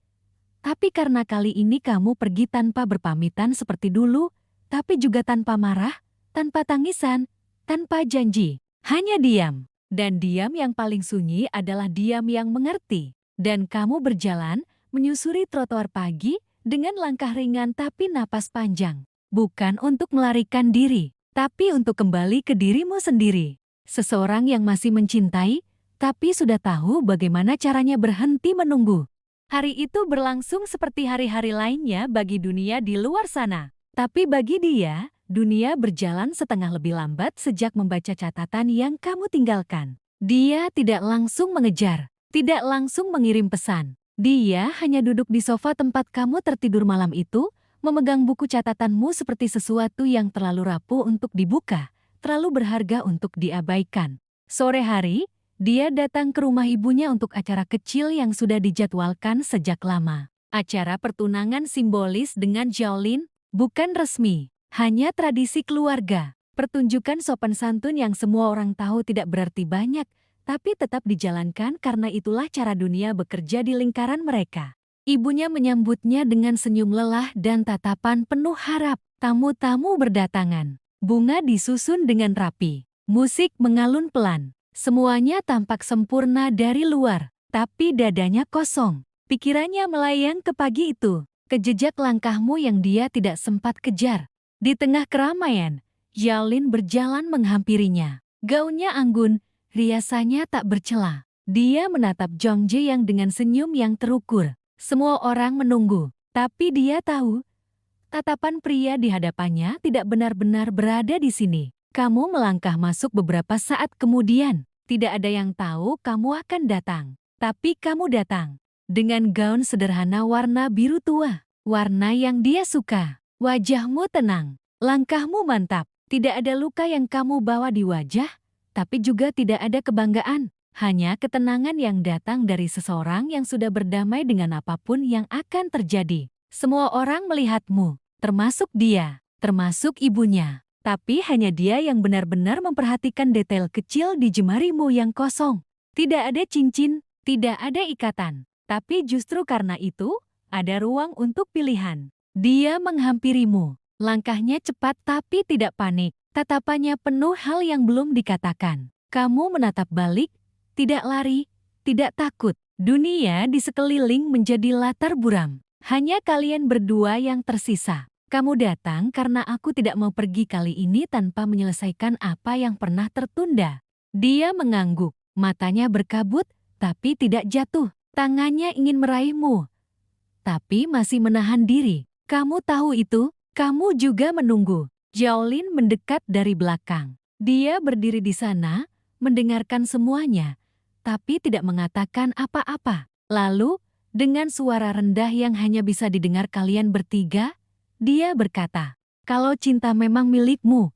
tapi karena kali ini kamu pergi tanpa berpamitan seperti dulu, tapi juga tanpa marah, tanpa tangisan, tanpa janji. Hanya diam. Dan diam yang paling sunyi adalah diam yang mengerti. Dan kamu berjalan, menyusuri trotoar pagi dengan langkah ringan tapi napas panjang. Bukan untuk melarikan diri, tapi untuk kembali ke dirimu sendiri. Seseorang yang masih mencintai, tapi sudah tahu bagaimana caranya berhenti menunggu. Hari itu berlangsung seperti hari-hari lainnya bagi dunia di luar sana. Tapi bagi dia, dunia berjalan setengah lebih lambat sejak membaca catatan yang kamu tinggalkan. Dia tidak langsung mengejar, tidak langsung mengirim pesan. Dia hanya duduk di sofa tempat kamu tertidur malam itu, memegang buku catatanmu seperti sesuatu yang terlalu rapuh untuk dibuka, terlalu berharga untuk diabaikan. Sore hari, dia datang ke rumah ibunya untuk acara kecil yang sudah dijadwalkan sejak lama. Acara pertunangan simbolis dengan Xiaolin, bukan resmi, hanya tradisi keluarga. Pertunjukan sopan santun yang semua orang tahu tidak berarti banyak, tapi tetap dijalankan karena itulah cara dunia bekerja di lingkaran mereka. Ibunya menyambutnya dengan senyum lelah dan tatapan penuh harap. Tamu-tamu berdatangan. Bunga disusun dengan rapi. Musik mengalun pelan. Semuanya tampak sempurna dari luar, tapi dadanya kosong. Pikirannya melayang ke pagi itu, ke jejak langkahmu yang dia tidak sempat kejar. Di tengah keramaian, Xiaolin berjalan menghampirinya. Gaunnya anggun, riasannya tak bercela. Dia menatap Zhongje yang dengan senyum yang terukur. Semua orang menunggu, tapi dia tahu, tatapan pria di hadapannya tidak benar-benar berada di sini. Kamu melangkah masuk beberapa saat kemudian. Tidak ada yang tahu kamu akan datang. Tapi kamu datang. Dengan gaun sederhana warna biru tua. Warna yang dia suka. Wajahmu tenang. Langkahmu mantap. Tidak ada luka yang kamu bawa di wajah. Tapi juga tidak ada kebanggaan. Hanya ketenangan yang datang dari seseorang yang sudah berdamai dengan apapun yang akan terjadi. Semua orang melihatmu, termasuk dia, termasuk ibunya. Tapi hanya dia yang benar-benar memperhatikan detail kecil di jemarimu yang kosong. Tidak ada cincin, tidak ada ikatan. Tapi justru karena itu, ada ruang untuk pilihan. Dia menghampirimu. Langkahnya cepat tapi tidak panik. Tatapannya penuh hal yang belum dikatakan. Kamu menatap balik, tidak lari, tidak takut. Dunia di sekeliling menjadi latar buram. Hanya kalian berdua yang tersisa. Kamu datang karena aku tidak mau pergi kali ini tanpa menyelesaikan apa yang pernah tertunda. Dia mengangguk, matanya berkabut, tapi tidak jatuh. Tangannya ingin meraihmu, tapi masih menahan diri. Kamu tahu itu, kamu juga menunggu. Xiaolin mendekat dari belakang. Dia berdiri di sana, mendengarkan semuanya, tapi tidak mengatakan apa-apa. Lalu, dengan suara rendah yang hanya bisa didengar kalian bertiga, dia berkata, "Kalau cinta memang milikmu,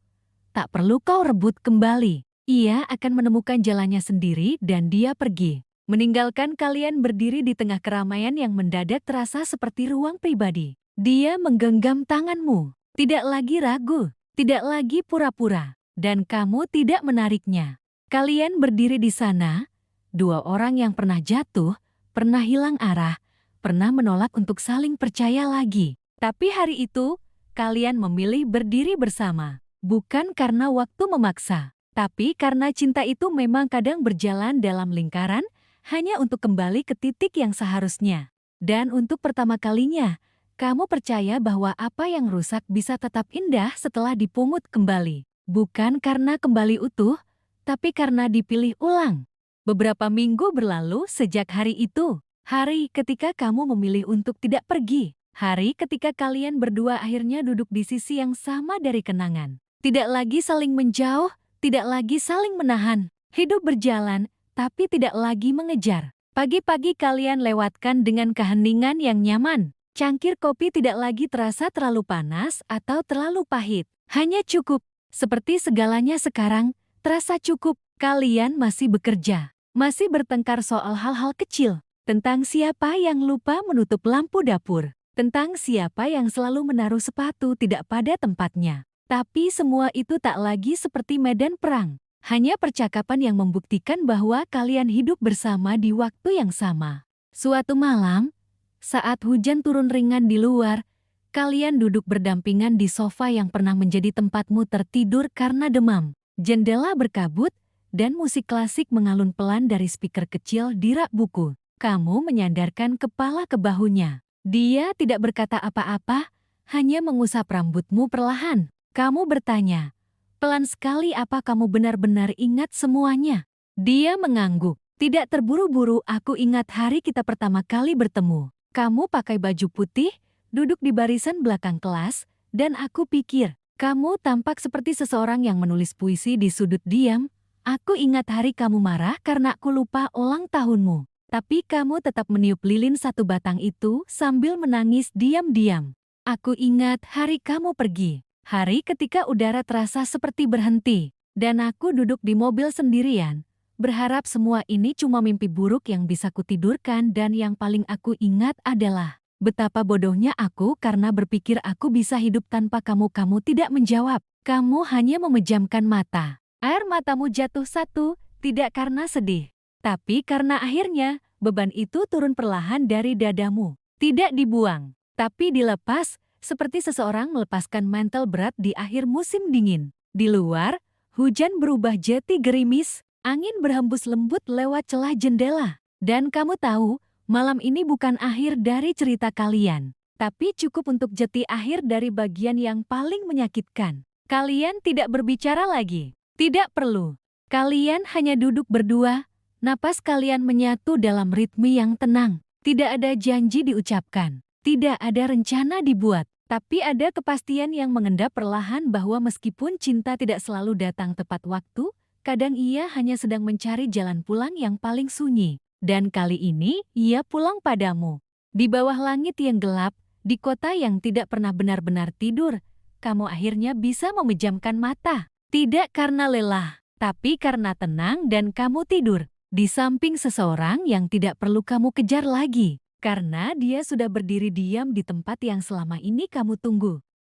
tak perlu kau rebut kembali. Ia akan menemukan jalannya sendiri dan dia pergi, meninggalkan kalian berdiri di tengah keramaian yang mendadak terasa seperti ruang pribadi." Dia menggenggam tanganmu, tidak lagi ragu, tidak lagi pura-pura, dan kamu tidak menariknya. Kalian berdiri di sana, dua orang yang pernah jatuh, pernah hilang arah, pernah menolak untuk saling percaya lagi. Tapi hari itu, kalian memilih berdiri bersama. Bukan karena waktu memaksa, tapi karena cinta itu memang kadang berjalan dalam lingkaran, hanya untuk kembali ke titik yang seharusnya. Dan untuk pertama kalinya, kamu percaya bahwa apa yang rusak bisa tetap indah setelah dipungut kembali. Bukan karena kembali utuh, tapi karena dipilih ulang. Beberapa minggu berlalu sejak hari itu. Hari ketika kamu memilih untuk tidak pergi. Hari ketika kalian berdua akhirnya duduk di sisi yang sama dari kenangan. Tidak lagi saling menjauh, tidak lagi saling menahan. Hidup berjalan, tapi tidak lagi mengejar. Pagi-pagi kalian lewatkan dengan keheningan yang nyaman. Cangkir kopi tidak lagi terasa terlalu panas atau terlalu pahit. Hanya cukup. Seperti segalanya sekarang, terasa cukup. Kalian masih bekerja. Masih bertengkar soal hal-hal kecil. Tentang siapa yang lupa menutup lampu dapur. Tentang siapa yang selalu menaruh sepatu tidak pada tempatnya. Tapi semua itu tak lagi seperti medan perang. Hanya percakapan yang membuktikan bahwa kalian hidup bersama di waktu yang sama. Suatu malam, saat hujan turun ringan di luar, kalian duduk berdampingan di sofa yang pernah menjadi tempatmu tertidur karena demam. Jendela berkabut, dan musik klasik mengalun pelan dari speaker kecil di rak buku. Kamu menyandarkan kepala ke bahunya. Dia tidak berkata apa-apa, hanya mengusap rambutmu perlahan. Kamu bertanya, pelan sekali, apa kamu benar-benar ingat semuanya? Dia mengangguk. Tidak terburu-buru, aku ingat hari kita pertama kali bertemu. Kamu pakai baju putih, duduk di barisan belakang kelas, dan aku pikir, kamu tampak seperti seseorang yang menulis puisi di sudut diam. Aku ingat hari kamu marah karena aku lupa ulang tahunmu. Tapi kamu tetap meniup lilin satu batang itu sambil menangis diam-diam. Aku ingat hari kamu pergi. Hari ketika udara terasa seperti berhenti. Dan aku duduk di mobil sendirian. Berharap semua ini cuma mimpi buruk yang bisa kutidurkan, dan yang paling aku ingat adalah betapa bodohnya aku karena berpikir aku bisa hidup tanpa kamu. Kamu tidak menjawab. Kamu hanya memejamkan mata. Air matamu jatuh satu, tidak karena sedih, tapi karena akhirnya beban itu turun perlahan dari dadamu. Tidak dibuang, tapi dilepas, seperti seseorang melepaskan mantel berat di akhir musim dingin. Di luar, hujan berubah jadi gerimis. Angin berhembus lembut lewat celah jendela. Dan kamu tahu, malam ini bukan akhir dari cerita kalian, tapi cukup untuk jeti akhir dari bagian yang paling menyakitkan. Kalian tidak berbicara lagi. Tidak perlu. Kalian hanya duduk berdua, napas kalian menyatu dalam ritme yang tenang. Tidak ada janji diucapkan. Tidak ada rencana dibuat. Tapi ada kepastian yang mengendap perlahan bahwa meskipun cinta tidak selalu datang tepat waktu, kadang ia hanya sedang mencari jalan pulang yang paling sunyi. Dan kali ini, ia pulang padamu. Di bawah langit yang gelap, di kota yang tidak pernah benar-benar tidur, kamu akhirnya bisa memejamkan mata. Tidak karena lelah, tapi karena tenang, dan kamu tidur di samping seseorang yang tidak perlu kamu kejar lagi. Karena dia sudah berdiri diam di tempat yang selama ini kamu tunggu.